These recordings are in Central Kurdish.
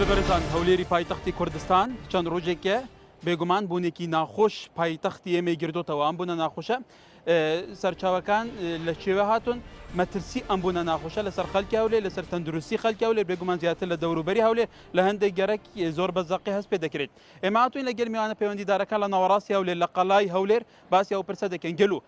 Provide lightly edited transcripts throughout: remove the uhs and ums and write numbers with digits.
بەرزان هەولێری پایتەختی کوردستان چەند ڕۆژێکە بێگومان بوونێکی ناخۆش پایتەختی ئێمە گردوتەوە ئەم بوونە ناخۆشە سەرچاوەکان لە شێوە هاتون مەترسی ئەم بوونە ناخۆشە لەسەر خەڵکی هەولێر لەسەر تەندروستی خەڵکی هەولێر بێگومان زیاتر لە دەوروبەری هەولێر لە هەندێک گەرەک زۆر بەزەقی هەست پێ دەکرێت ئێمە هاتوین لەگەڵ میوانە پەیوەندیدارەکان لە ناوەڕاستی هەولێر لە قەڵای هەولێر باسی ئەو پرسە دەکەن گەلو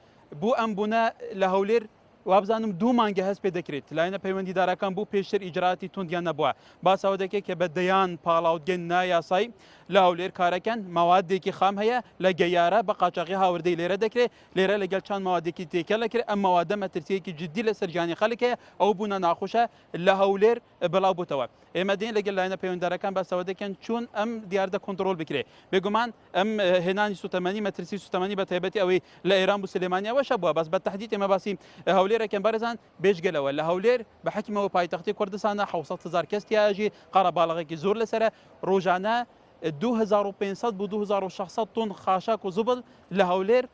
بوو ئەم بوونە لە هەولێر وابزانم دوو مانگە هەست پێ دەکرێت لایەنە پەیوەندیدارەکان بوو پێشتر ئیجراتی توندیان نەبووە باسەوە دەکێت کە بە دەیان پاڵاوتگەن نایاسایی لە هەولێر کارەکەن ماوادێکی خام هەیە لە گەیارە بە قاچاقی هاوردەی لێرە دەکرێت لێرە لەگەڵ چند ماوادێکی تێکە لەکرێت ئەم ماوادە مەترسیەکی جددی لە سەرجانی خەڵکەیە ئەو بوونە ناخۆشە لە هەولێر بەڵاو بووتەوە ئێمە دێن لەگەڵ لایەنە پەیوەندیدارەکان باسەوە دەکەن چون ئەم دیاردە کۆنتڕۆل بکرێت بێگومان ئەم هێنانی سوتەمەنی مەترسی سوتەمەنی بە تایبەتی ئەوەی لە ئێران بوو سلێمانیەوەشە بووە بەس بە تەحدید ئێمە باسی هەولێرەکەن بەرزان بێژگەلەوە لە هەولێر بە حکمەوە پایتەختی کوردستانە 700,000 کەس تیاژی قەرە باڵغێکی زۆر لەسرە ڕۆژانە 2500 بۆ 2600 تۆن خاشاک و زوبڵ لە هەولێر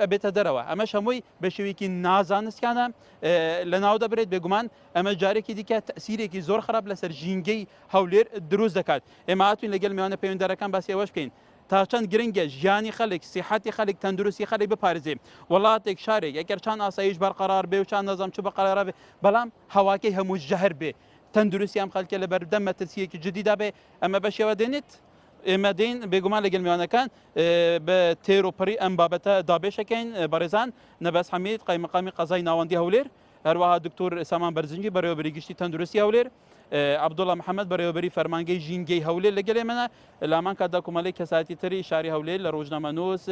ئەبێتە دەرەوە ئەمەش هەمووی بە شێوەیەکی نازانستیانە لە ناو دەبرێت بێگومان ئەمە جارێکی دیکە تەسیرێکی زۆر خراپ لەسەر ژینگەی هەولێر دروست دەکات ئێمە هاتوین لەگەڵ میوانە پەیوەندیدارەکان باسی ئەوەش بکەین تا چەند گرنگە ژیانی خەڵک سیحەتی خەڵک تەندروستی خەڵک بپارێزێ وڵاتێک شارێک ئەگەر چند ئاسایش بەرقەرار بێ و چند نەزام چ بەقەرارە بێ بەڵام هەواکەی هەموو ژەهر بێ تەندروستی ئەم خەڵکە لە بەردەم مەترسیەکی جدیدا بێ ئەمە بەشێوە دێنێت ئێمە دێن بێگومان لەگەڵ میوانەکان بە تێرۆپەری ئەم بابەتە دابێشەکەین بەڕێزان نەبەس حەمید قایمەقامی قەزای ناوەندی هەولێر هەروەها دکتۆر سامان بەرزنجی بەڕێوەبەری گشتی تەندروستی هەولێر عەبدوڵڵا محەممەد بەڕێوەبەری فەرمانگەی ژینگەی هەولێر لەگەڵ ئێمەنە لامان کادا کۆمەڵی کەساتی تری شاری هەولێر لە ڕۆژنامەنووس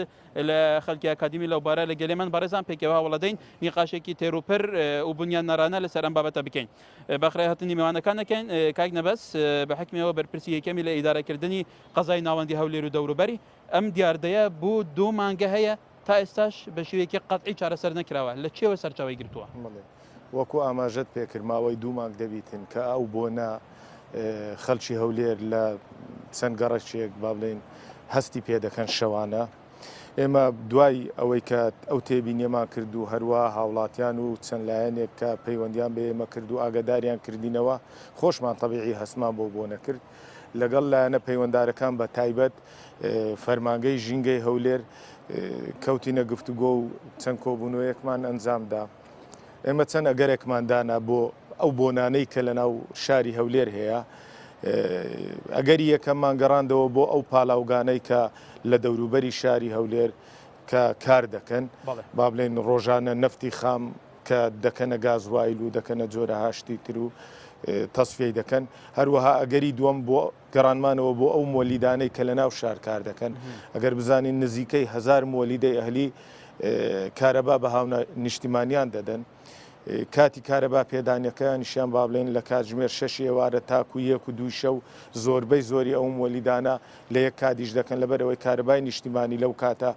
لە خەڵکی ئاکادمی لەوبارە لەگەڵ ئێمەن بەڕێزان پێکەوە وڵەدەین نیقاشێکی تێروپەر و بنیان نەرانە لەسەر ئەم بابەتە بکەین بەخرای هاتنی میوانەکان دەکەین کاک نەبەس بە حکمەوە بەرپرسی یەکەمی لە ئیدارەکردنی قەزای ناوەندی هەولێر و دەوروبەری ئەم دیاردەیە بوو دوو مانگە هەیە تا ئێستاش بە شێوەیەکی قەتعی چارەسەر نەکراوە لە چێوە سەرچاوی گرتووە وەکو ئاماژەت پێکرد ماوەی دوو مانگ دەبیتن کە ئەو بۆنە خەڵکی هەولێر لە چەند گەڕەکێک با بڵێن هەستی پێ دەکەن شەوانە ئێمە دوای ئەوەی کە ئەو تێبینیەمان کرد و هەروە هاوڵاتیان و چەند لایەنێک کە پەیوەندیان بە ئێمە کرد و ئاگاداریان کردینەوە خۆشمان تەبیعی هەستمان بۆ نەکرد لەگەڵ لایەنە پەیوەنددارەکان بە تایبەت فەرمانگەی ژینگەی هەولێر کەوتینە گفتوگۆ و چەند کۆبوونەوەیەکمان ئەنجامدا ئێمە چەند ئەگەرێکماندانا بۆ ئەو بۆنانەی کە لە ناو شاری هەولێر هەیە ئەگەری یەکەممان گەڕاندەوە بۆ ئەو پاڵاوگانەی کە لە دەوروبەری شاری هەولێر کە کار دەکەن با بڵێن ڕۆژانە نەفتی خام کە دەکەنە گازوایل و دەکەنە جۆرە هاشتی تر و تەسفیەی دەکەن هەروەها ئەگەری دووەم بۆ گەڕانمانەوە بۆ ئەو مۆلیدانەی کە لە ناو شار کار دەکەن ئەگەر بزانین نزیکەی 1000 مۆلیدەی ئەهلی کارەبا بە هاو نیشتیمانیان دەدەن کاتی کارەبا پێدانیەکەیانیشیان با بڵێن لە کاتژمێر 6 ئێوارە تاکو 1 و 2 شەو زۆربەی زۆری ئەو مۆلیدانە لە یەک کاتیش دەکەن لەبەرەوەی کارەبای نیشتیمانی لەو کاتە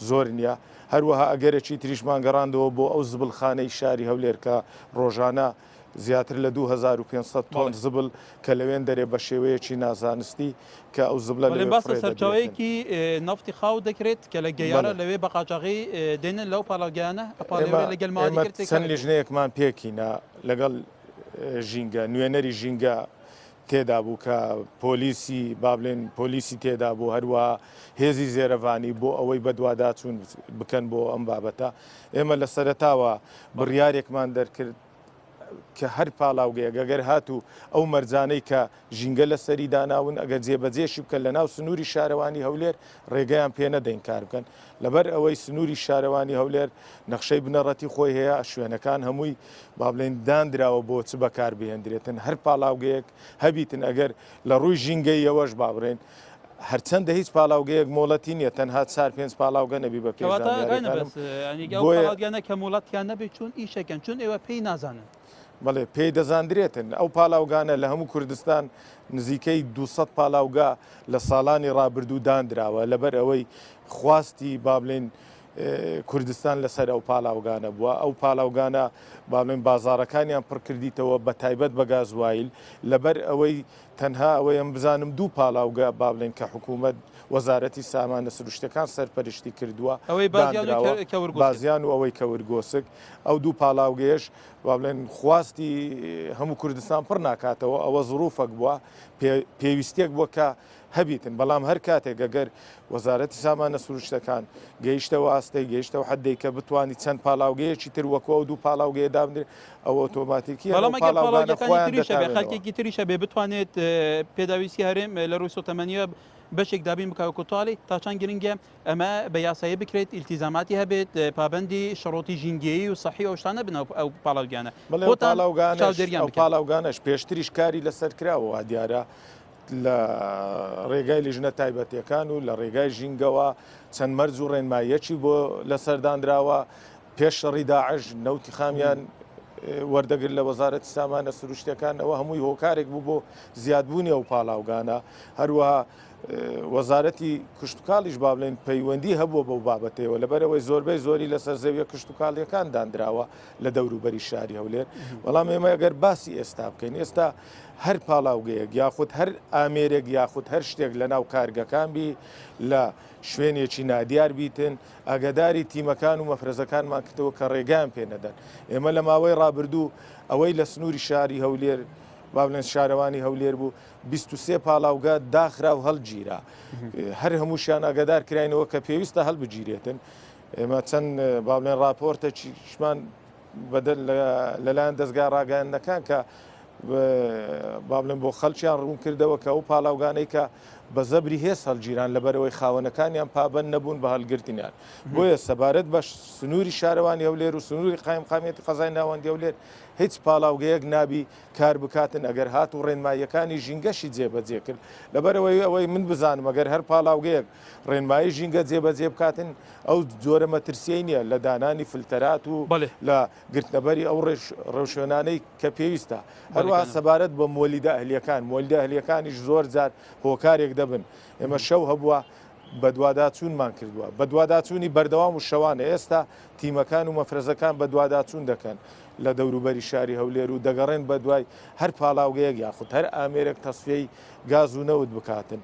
زۆر نییە هەروەها ئەگەرێکی تریشمان گەڕاندەوە بۆ ئەو زبڵخانەی شاری هەولێر کە ڕۆژانە زیاتر لە 2500 تۆن زبل کە لەوێن دەرێ بە شێوەیەکی نازانستی کە ئەو زبلە باسە سەرچاوەیەکی نفتی خاو دەکرێت کە لە گەیارە لەوێ بە قاچاغی دێنن لەو پاڵاگەیانە لەگەڵ چەند لیژنەیەکمان پێکینە لەگەڵ ژینگە نوێنەری ژینگە تێدا بوو کە پۆلیسی با بڵێن پۆلیسی تێدا بوو هەروە هێزی زێرەڤانی بۆ ئەوەی بەدواداچوون بکەن بۆ ئەم بابەتە ئێمە لە سەرەتاوە بڕیارێکمان دەرکرد کە هەر پاڵاوگەیە گەگەر هاتوو ئەو مەرجانەی کە ژینگە لە سەری داناون ئەگەر جێبەجێشی بکەن لە ناو سنووری شارەوانی هەولێر ڕێگەیان پێ نەدەین کار بکەن لەبەر ئەوەی سنووری شارەوانی هەولێر نەخشەی بنەڕەتی خۆی هەیە شوێنەکان هەمووی با بڵێن دانراوە بۆ چ بەکار بهێنرێتن هەر پاڵاوگەیەک هەبیتن ئەگەر لە ڕووی ژینگەی ئەوەش با بڕێن هەرچەندە هیچ پاڵاوگەیەک مۆڵەتی نیە تەنها 4-5 پاڵاوگە نەبی بە پێگەنە کە مۆڵەتیان نەبێت چون ئیشەکەن چون ئێوە پێی نازانن بەڵێ پێی دەزاندرێتن ئەو پاڵاوگانە لە هەموو کوردستان نزیکەی 200 پاڵاوگا لە ساڵانی ڕابردوو دانراوە لەبەر ئەوەی خواستی با بڵێن کوردستان لەسەر ئەو پاڵاوگانە بووە ئەو پاڵاوگانە باڵێن بازارەکانیان پڕکردیتەوە بە تایبەت بە گازوایل لەبەر ئەوەی تەنها ئەوەی ئەم بزانم دوو پاڵاوگە با بڵێن کە حکوومەت وەزارەتی سامانە سروشتەکان سەرپەرشتی کردووە بازیان و ئەوەی کە وەرگۆسک ئەو دوو پاڵاوگەیەش با بڵێن خواستی هەموو کوردستان پڕ ناکاتەوە ئەوە زروفەک بووە پێویستێک بووە کە هەبیتن بەڵام هەر کاتێک ئەگەر وەزارەتی سامانە سروشتەکان گەیشتەوە ئاستەی گەیشتەوە حدەی کە بتوانانی چەند پاڵاوگەیەکی تر وەکو ئەو دوو پاڵاوگەیە دابنێت ئەو ئۆتۆماتیکی خەڵکێکی تریشە بێ بتوانێت پێداویستی هەرێم لە ڕووی سۆتەمەنیە بەشێک دابین بکەوە کوتاڵی تا چەند گرنگە ئەمە بە یاسایە بکرێت ئیلتیزاماتی هەبێت پابندی شڕۆتی ژینگەیی و سەحی ئەو شتانە بن ئەو پاڵاوگانە پاڵاوگانش پێشتریش کاری لەسەر کراوە دیارە لە ڕێگای لیژنە تایبەتیەکان و لە ڕێگای ژینگەوە چەند مەرج و ڕێنمایەکی بۆ لەسەردانراوە پێش شەڕی داعش نەوتی خامیان وەردەگرت لە وەزارەتی سامانە سروشتەکان ئەوە هەمووی هۆکارێک بوو بۆ زیادبوونی ئەو پاڵاوگانە هەروەها وەزارەتی کشتتوکاڵیش با بڵێن پەیوەندی هەبووە بەو بابەتەوە لەبەرەوەی زۆربەی زۆری لەسەر زەویە کشتتوکاڵیەکان دانراوە لە دەوروبەری شاری هەولێر بەڵام ئێمە ئەگەر باسی ئێستا بکەین ئێستا هەر پاڵاوگەیەک یاخود هەر ئامێرێک یاخود هەر شتێک لە ناو کارگەکان بی لە شوێنێکی نادیار بیتن ئاگداری تیمەکان و مەفرەزەکانمان کردەوە کە ڕێگان پێ نەدەن ئێمە لە ماوەی ڕابردوو ئەوەی لە سنووری شاری هەولێر با بڵێن شارەوانی هەولێر بوو 23 پاڵاوگە داخرا و هەڵگیرا هەر هەمووشیان ئاگدار کراینەوە کە پێویستە هەڵبگیرێتن ئێمە چەند با بڵێن راپۆرتەشمان بەدەل لەلایەن دەستگا ڕاگەیاندنەکان کە با بڵێن بۆ خەڵکیان ڕوون کردەوە کە ئەو پاڵاوگانەی کە بە زەبری هێز هەڵگیران لەبەرەوەی خاوەنەکانیان پابەن نەبوون بە هەڵگرتنیان بۆیە سەبارەت بە سنووری شارەوانی هەولێر و سنووری قایمقامێتی قەزای ناوەندی هەولێر هیچ پاڵاوگەیەک نابی کار بکاتن ئەگەر هات و ڕێنماییەکانی ژینگەشی جێبەجێ کرد لەبەرەوەی ئەوەی من بزانم ئەگەر هەر پاڵاوگەیەک ڕێنمایی ژینگە جێبەجێ بکاتن ئەو جۆرە مەترسیی نییە لە دانانی فلتەرات و لە گرتنەبەری ئەو ڕێوشێنانەی کە پێویستە هەروەها سەبارەت بە مۆلیدە ئەهلیەکان مۆلیدە ئەهلیەکانیش زۆر جار هۆکارێک دەبن ئێمە شەو هەبووە بە دوواداچوونمان کردووە بە دوواداچوونی بەردەوام و شەوانە ئێستا تیمەکان و مەفرەزەکان بە دوواداچوون دەکەن لە دەوروبەری شاری هەولێر و دەگەڕێن بە دوای هەر پاڵاوگەیەک یاخود هەر ئامێرێک تەسفیەی گاز و نەوت بکاتن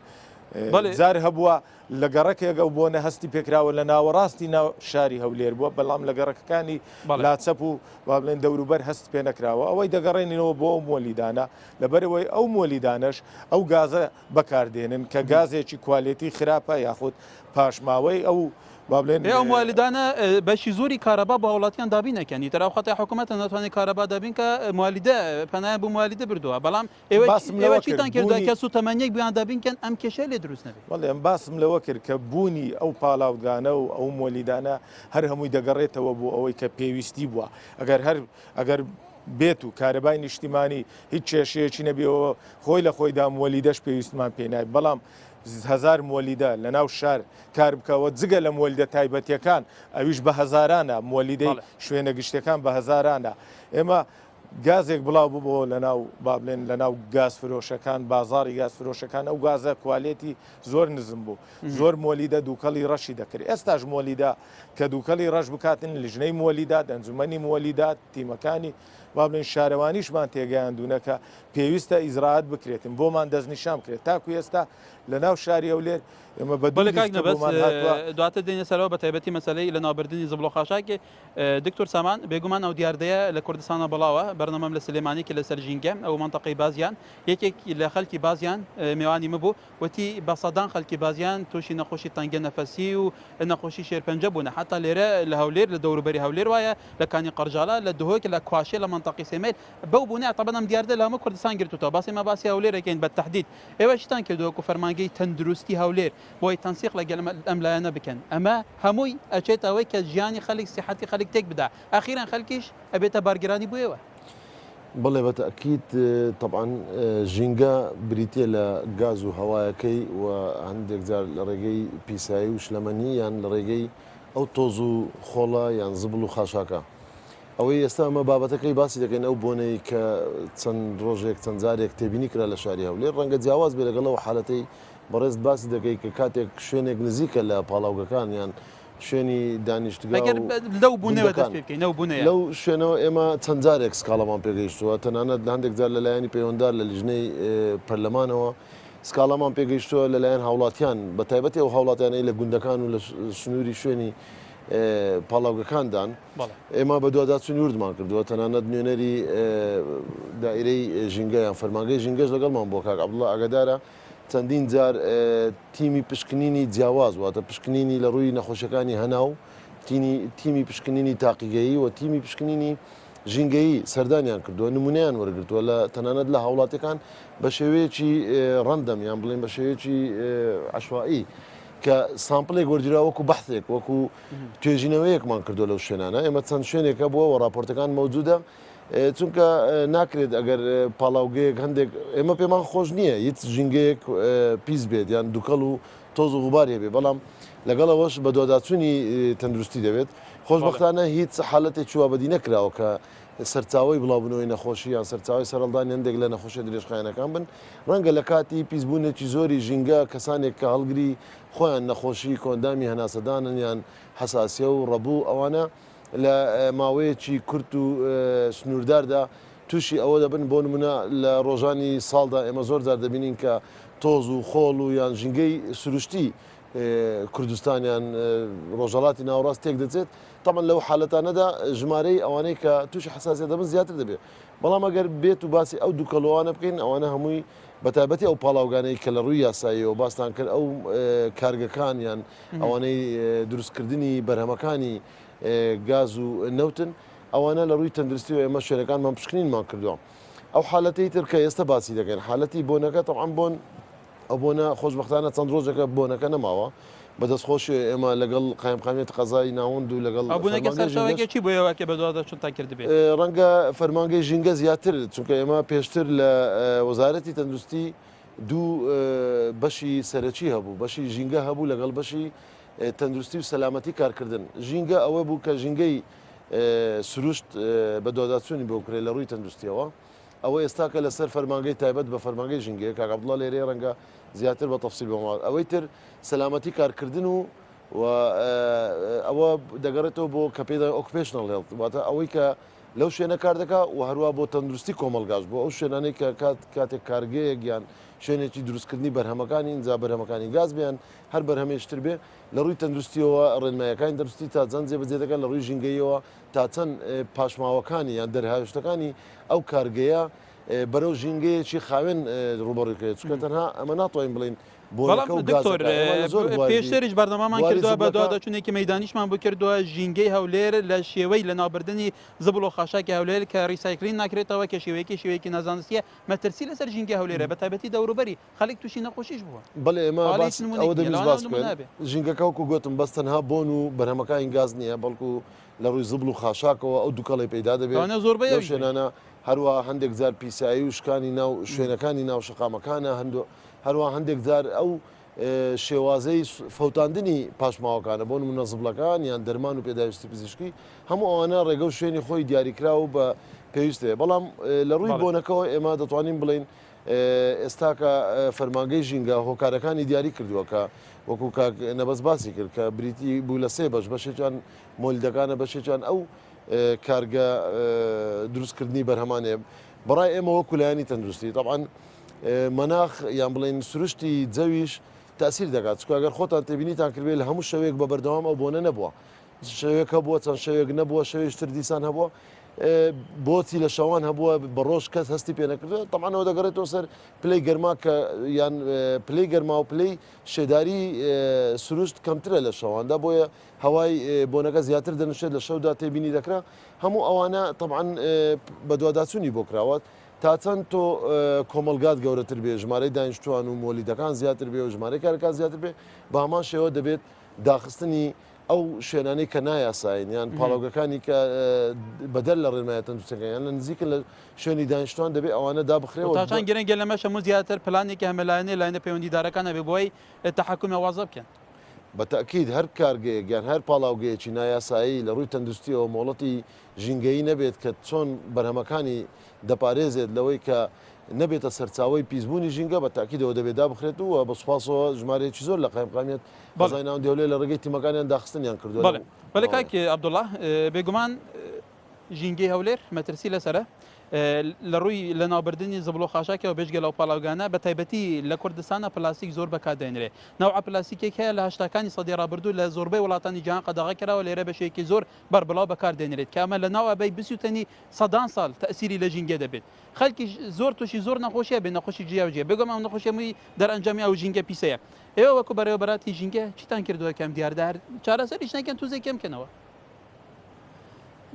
جار هەبووە لە گەڕەکێک ئەو بۆنە هەستی پێکراوە لە ناوەڕاستی ناو شاری هەولێر بووە بەڵام لە گەڕەکەەکانی لاچەپ و با بڵێن دەوروبەر هەست پێ نەکراوە ئەوەی دەگەڕێنینەوە بۆ ئەو مۆلیدانە لەبەرەوەی ئەو مۆلیدانش ئەو گازە بەکاردێنن کە گازێکی کوالێتی خراپە یاخود پاشماوەی ئەو ئەو موالیدانە بەشی زۆری کارەبا بە وڵاتیان دابینەکەنی تەراو خەتی حکوومەتە ناتوانێت کارەبا دابین کە موالیدە پەنایە بوو موالیدە بردووە بەڵام ئێوە چیتان کردووە کە سوتەمەنیەک بیان دابینکەن ئەم کێشە لێ دروست نەبێت وەڵێ ئەم باسم لەوە کرد کە بوونی ئەو پاڵاوگانە و ئەو مۆلیدانە هەر هەمووی دەگەڕێتەوە بۆ ئەوەی کە پێویستی بووە ئەگەر بێت و کارەبای نیشتیمانی هیچ کێشەیەکی نەبێەوە خۆی لە خۆیدا مۆلیدەش پێویستمان پێنای بەڵام هزار مۆلیدە لە ناو شار کار بکەوە جگە لە مۆلیدە تایبەتیەکان ئەویش بە هەزارانە مۆلیدەی شوێنە گشتەکان بە هەزارانە ئێمە گازێک بڵاو بوو لە ناو با بڵێن لە ناو گاز فرۆشەکان بازاری گاز فرۆشەکان ئەو گازە کوالێتی زۆر نزم بوو زۆر مۆلیدە دووکەڵی ڕەشی دەکرد ئێستاش مۆلیدا کە دووکەڵی ڕەش بکاتن لیژنەی مۆلیدات ئەنجومەنی مۆلیدات تیمەکانی با بڵێن شارەوانیشمان تێگەیاندونەکە پێویستە ئیزراعات بکرێتن بۆمان دەستنیشان بکرێت تاکو ئێستا لە ناو شاری هەولێر ئێمە دواتر دێنە سەرەوە بە تایبەتی مەسەلەی لە ناوبردننی زبلۆ خاشاکێ دکتۆر سامان بێگومان ئەو دیاردەیە لە کوردستانە بڵاوە بەرنامەم لە سلێمانێکی لەسەر ژینگە ئەو منتەقەی بازیان یەکێک لە خەڵکی بازیان میوانی مەبوو وتی بە سەدان خەڵکی بازیان تووشی نەخۆشی تەنگە نەفەسی و نەخۆشی شێرپەنجە بوون حتا لێرە لە هەولێر لە دەوروبەری هەولێر وایە لە کانی قەرژاڵە لە دهۆک لە کواشێ لە منتەقی سێمێر بەو بوونێ تەبەن ئەم دیاردە لە هەموو کوردستان گرتوتەوە باسی ما باسی هەولێرەکەین بە تەحدید ئێوە شتان کردووە و فەرمانگەی تەندروستی هەولێر بۆی تەنسیق لەگەڵ ئەم لایەنە بکەن ئەمە هەمووی ئەچێت ئەوەی کە ژیانی خەڵک سیحەتی خەڵک تێک بدا ئاخیران خەڵکیش ئەبێتە بارگرانی بوویەوە بڵێ بەتەکیید طبعا ژینگە بریتە لە گاز و هەوایەکەی و هەندێک جار لە ڕێگەی پیسایی و شلەمەنی یان لە ڕێگەی ئەو تۆز و خۆڵە یان زبڵ و خاشاکە ئەوەی ئێستا ئەمە بابەتەکەی باسی دەکەین ئەو بۆنەی کە چەند ڕۆژێک چەند جارێک تێبینی کرا لە شاری هەولێر ڕەنگە جیاواز بێ لەگەڵەوە حالەتەی بەڕێز باسی دەکەی کە کاتێک شوێنێک نزیکە لە پاڵاوگەکان یان شوێنی دانیشتگا ئەگەر لەو بوونەوە دەست پێ بکەین ئەو بوونەیە لەو شوێنەوە ئێمە چەند جارێک سکاڵامان پێگەیشتووە تەنانەت لە هەندێک جار لەلایەنی پەیوەنددار لە لیژنەی پەرلەمانەوە سکاڵامان پێگەیشتووە لەلایەن هاوڵاتیان بە تایبەتی ئەو هاوڵاتیانەی لە گوندەکان و لە سنووری شوێنی پاڵاوگەکاندان ئێمە بە دوواداچوونی وردمان کردووە تەنانەت نوێنەری دائیرەی ژینگەیان فەرمانگەی ژینگەش لەگەڵمان بۆ کاک عەبدوڵڵا ئاگادارە چەندین جار تیمی پشکنینی جیاواز واتە پشکنینی لە ڕووی نەخۆشیەکانی هەناو تیمی پشکنینی تاقیگەیی و تیمی پشکنینی ژینگەیی سەردانیان کردووە نمونەیان وەرگرتووە لە تەنانەت لە هاوڵاتەکان بە شێوەیەکی ڕەندەم یان بڵێن بە شێوەیەکی عەشوایی کە سامپڵێک وەرگرا وەکو بەحثێک وەکو توێژینەوەیەکمان کردو لەو شوێنانە ئێمە چەند شوێنێکە بووە و راپۆرتەکان مەوجودە چونکە ناکرێت ئەگەر پاڵاوگەیەک هەندێک ئێمە پێمان خۆش نییە هیچ ژینگەیەک پیس بێت یان دووکەڵ و تۆز و غوبار هەبێ بەڵام لەگەڵەوەش بە دوواداچوونی تەندروستی دەبێت خۆشبەختانە هیچ حالەتێک چوابەدی نەکراوە کە سەرچاوی بڵاوبوونەوەی نەخۆشی یان سەرچاوی سەرەڵدانی هەندێک لە نەخۆشیە درێژخایەنەکان بن ڕەنگە لە کاتی پیسبوونێکی زۆری ژینگە کەسانێک کە هەڵگری خۆیان نەخۆشی کۆندامی هەناسەدانن یان حەساسیە و ڕەبوو ئەوانە لە ماوەیەکی کورت و سنوورداردا تووشی ئەوە دەبن بۆ نمونە لە ڕۆژانی ساڵدا ئێمە زۆر جار دەبینین کە تۆز و خۆڵ و یان ژینگەی سروشتی کوردستانیان ڕۆژەڵاتی ناوەڕاست تێک دەچێت تەمەن لەو حالەتانەدا ژمارەی ئەوانەی کە تووشی حساسیت دەبن زیاتر دەبێت بەڵام ئەگەر بێت و باسی ئەو دووکەڵەوانە بکەین ئەوانە هەمووی بەتایبەتی ئەو پاڵاوگانەی کە لە ڕووی یاساییەوە باستان کرد ئەو کارگەکان یان ئەوانەی دروستکردنی بەرهەمەکانی گاز و نەوتن ئەوانە لە ڕووی تەندروستی و ئێمە شوێنەکانمان پشکنینمان کردووە ئەو حالەتی تر کە ئێستا باسی دەکەین حالەتی بۆنەکە تەعام بۆن ئەو بۆنە خۆشبەختانە چەند ڕۆژێکە بۆنەکە نەماوە بەدەستخۆشی ئێمە لەگەڵ قایمقامێت قەزای ناوەند و لەگەڵ سەرچاوێکی بۆەوەکە بە دووادە چون تا کرد بێت ڕەنگە فەرمانگەی ژینگە زیاتر چونکە ئێمە پێشتر لە وەزارەتی تەندروستی دوو بەشی سەرەکی هەبوو بەشی ژینگە هەبوو لەگەڵ بەشی تەندروستی و سەلامەتی کارکردن ژینگە ئەوە بوو کە ژینگەی سروشت بە دوواداچوونی بۆ کرێت لە ڕووی تەندروستیەوە ئەوە ئێستاکە لەسەر فەرمانگەی تایبەت بە فەرمانگەی ژینگەیە کاک عەبدوڵڵا لێرەیە ڕەنگە زیاتر بە تەفسیل بۆمات ئەوەی تر سەلامەتی کارکردن و ئەوە دەگەڕێتەوە بۆ کە پێدا ئۆکوپێشنەڵ هێڵت واتە ئەوەی کە لەو شوێنە کار دەکات و هەروە بۆ تەندروستی کۆمەلگاش بۆ ئەو شوێنانەی کە کاتێک کارگەیەک یان شوێنێکی دروستکردنی بەرهەمەکانی ئینجا بەرهەمەکانی گاز بیان هەر بەرهەمێشتر بێ لە ڕووی تەندروستیەوە ڕێنمایەکانی دەرستی تا چەند جێبەجێ دەکەن لە ڕووی ژینگەیەوە تا چەند پاشماوەکانی یان دەرهاوشتەکانی ئەو کارگەیە بەرەو ژینگەیەکی خاوێن ڕوبەڕێکێت چکە تەنها ئەمە ناتوانین بڵین دکتۆر پێشتریش بەردەمامان کردووە بە دوواداچوونێکی مەیدانیشمان بۆ کردووە ژینگەی هەولێر لە شێوەی لە ناوبردننی زبڵ و خاشاکی هەولێر کە ڕیسایکلین ناکرێتەوە کە شێوەیەکی نازانستیە مەترسی لەسەر ژینگەی هەولێرە بە تایبەتی دەوروبەری خەڵک تووشی نەخۆشیش بووە بەڵێ ئێمە ئەوە دەبیست باس ژینگەکە وەکو گوتم بەس تەنها بۆن و بەرهەمەکانی گاز نییە بەڵکو لە ڕووی زبڵ و خاشاکەوە ئەو دووکەڵی پەیدا دەبێت زۆربەی شوێنانە هەروە هەندێک جار پیسایی و شکانی ناو شوێنەکانی ناو شقامەکانە هەروە هەندێک جار ئەو شێوازەی فەوتاندنی پاشماوەکانە بۆ نمونە زبڵەکان یان دەرمان و پێداویستی پزیشکی هەموو ئەوانە ڕێگە و شوێنی خۆی دیاریکرا و بە پێویستەیە بەڵام لە ڕووی بۆنەکەەوە ئێمە دەتوانین بڵین ئێستاکە فەرمانگەی ژینگە هۆکارەکانی دیاری کردووە کە وەکو نەبەست باسی کرد کە بریتی بوو لە سێ بەشێکیان مۆلیدەکانە بەشێکیان ئەو کارگە دروستکردنی بەرهەمانێ بەڕای ئێمە وەکو لایەنی تەندروستی طبعاً مەناخ یان بڵێن سروشتی جەویش تاثیر دەکات چکە ئەگەر خۆتان تێبینیتان کردوێت لە هەموو شەوێک بە بەردەوام ئەو بۆنە نەبووە شەوێک هەبووە چەند شەوێک نەبووە شەوێشتر دیسان هەبووە بۆچی لە شەوان هەبووە بە ڕۆژ کەس هەستی پێ نەکردوێت تەمانەوە دەگەڕێتەوە سەر پلەی گەرما کە یان پلەی گەرما و پلەی شێداری سروشت کەمترە لە شەواندا بۆیە هەوای بۆنەکە زیاتر دەنوشێت لە شەودا تێبینی دەکرا هەموو ئەوانە طبعاً بە دوواداچوونی بۆ کراوەت تا چەند تۆ کۆمەلگات گەورەتر بێ ژمارەی دانیشتوان و مۆلیدەکان زیاتر بێ و ژمارەی کارەکان زیاتر بێ بە هەمان شێوە دەبێت داخستنی ئەو شوێنانەی کە نایاساین یان پاڵاوگەکانی کە بەدەل لە ڕێنمایە تەندروستیەکان لە نزیکە لە شوێنی دانیشتوان دەبێت ئەوانە دابخرێەوە تاچان گرنگە لەمەش هەموو زیاتر پلانێکی هەمەلایەنێ لاینە پەیوەندیدارەکانە بێ بۆی تەحکومی واضە بکەن بەتەکید هەر کارگەیەک یان هەر پاڵاوگەیەکی نایاسایی لە ڕووی تەندروستیەوە مۆڵەتی ژینگەیی نەبێت کە چۆن بەرهەمەکانی دەپارێزێت لەوەی کە نەبێتە سەرچاوی پیسبوونی ژینگە بە تاکیدەوە دەبێت دابخرێت و بە سوپاسەوە ژمارەیەکی زۆر لە قایمقامێت بەزای ناو دێولێ لە ڕێگەی تیمەکانیان داخستنیان کردووە. بەڵێ کاک عەبدوڵڵا بێگومان ژینگەی هەولێر مەترسی لەسرە لە ڕووی لە ناوبردننی زبڵۆ خاشاکەەوە بێژگە لەو پاڵاوگانە بە تایبەتی لە کوردستانە پلاستیک زۆر بەکاردێنرێ ناوع پلاستیکێک هەیە لە هەشتاکانی سەدی ڕابردوو لە زۆربەی وڵاتانی جیهان قەداغا کراوە لێرە بەشێکی زۆر بەربڵاو بەکاردێنرێت کامە لە ناو ئەبەی بسووتنی سەدان ساڵ تەسیری لە ژینگە دەبێت خەڵکی زۆر تووشی زۆر نەخۆشیە بێ نەخۆشی جیاوجێ بگەم ئەو نەخۆشیەمووی دەرئەنجامی ئەو ژینگە پیسەیە ئێوە وەکو بەڕێوەبەراتی ژینگە چیتان کردووە کەم دیاردار چارەسەریش نەکەن توزێک کەمکەنەوە.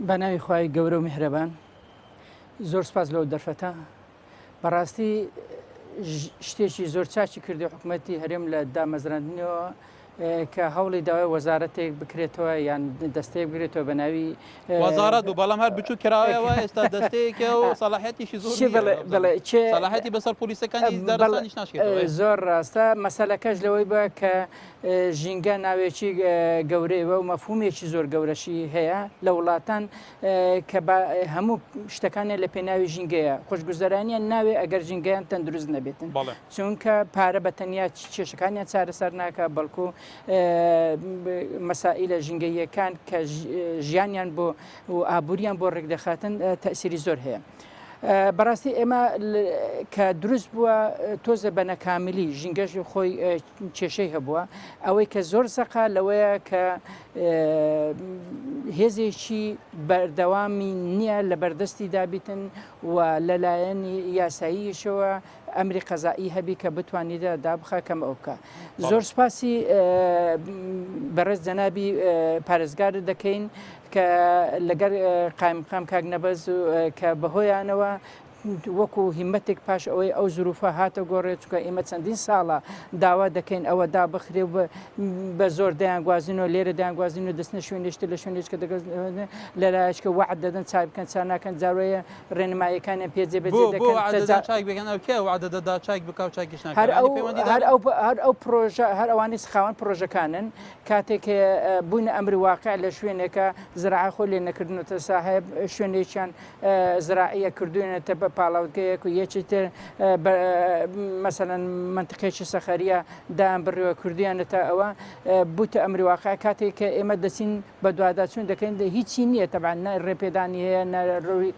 بە ناوی خوای گەورە و میهرەبان زۆر سپاس لەو دەرفەتە بەڕاستی شتێکی زۆر چاچی کردی حکوومەتی هەرێم لە دامەزراندنەوە کە هەوڵی داوای وەزارەتێک بکرێتەوە یان دەستەیەک بگرێتەوە بە ناوی وەزارەت و بەڵام هەر بچوو کراوەوە ئێستا دەستەیەکە و سەلاحەتیشی زۆر سەلاحەتی بەسەر پۆلیسەکانی دەرەستانیش ناشکێتەوە. زۆر ڕاستە مەسەلەکەش لەوەی بە کە ژینگە ناوێکی گەورەیەوە و مەفهومێکی زۆر گەورەشی هەیە لە وڵاتان کە هەموو شتەکانیان لە پێناوی ژینگەیە خۆشگوزەرانیان ناوێ ئەگەر ژینگەیان تەندروست نەبێتن چونکە پارە بە تەنیا کێشەکانیان چارەسەر ناکە بەڵکو مەسائلە ژینگەیەکان کە ژیانیان بۆ و ئابوووریان بۆ ڕێکدەخاتن تەسیری زۆر هەیە. بەڕاستی ئێمە کە دروست بووە تۆزە بە نەکاملی ژینگەشی خۆی کێشەی هەبووە ئەوەی کە زۆر سەقا لەوەیە کە هێزێکی بەردەوامی نییە لە بەردەستی دابیتن و لەلایەنی یاساییشەوە ئەمری قەزایی هەبی کە بتوانیدا دابخە کەم ئەو بکە. زۆر سپاسی بەڕێز جەنابی پارێزگار دەکەین کە لەگەر قایمقام کاک نەبەز کە بەهۆیانەوە وەکو هیمەتێک پاش ئەوەی ئەو زروفە هاتە گۆڕێت چکە ئێمە چەندین ساڵە داوا دەکەین ئەوە دابخرێ بە زۆر دەیانگوازینەوە لێرە دەیانگوازین و دەستنە شوێنشتە لە شوێنێککە دەگەست لەلایەشکە وعد دەدەن چای بکەن چا ناکەن جاروەیە ڕێنمایەکانیان پێجێ بەجێ دەکەن هەر ئەو پرۆژە هەر ئەوانی سخاوان پرۆژەکانن کاتێک بوون ئەمری واقع لە شوێنێکە زراعە خۆ لێ نەکردنەوە ساحب شوێنێکیان زراعیە کردوێنێتە بە پاڵاوگەیەک و یەکی تر مەسەەن منطقێکی سەخەریە دایان بڕێوە کوردیانەتە ئەوە بوتە ئەمری واقع کاتێک کە ئێمە دەچین بە دوواداچوون دەکەین هیچی نییە تەبان ڕێپێدانی هەیە ڕووی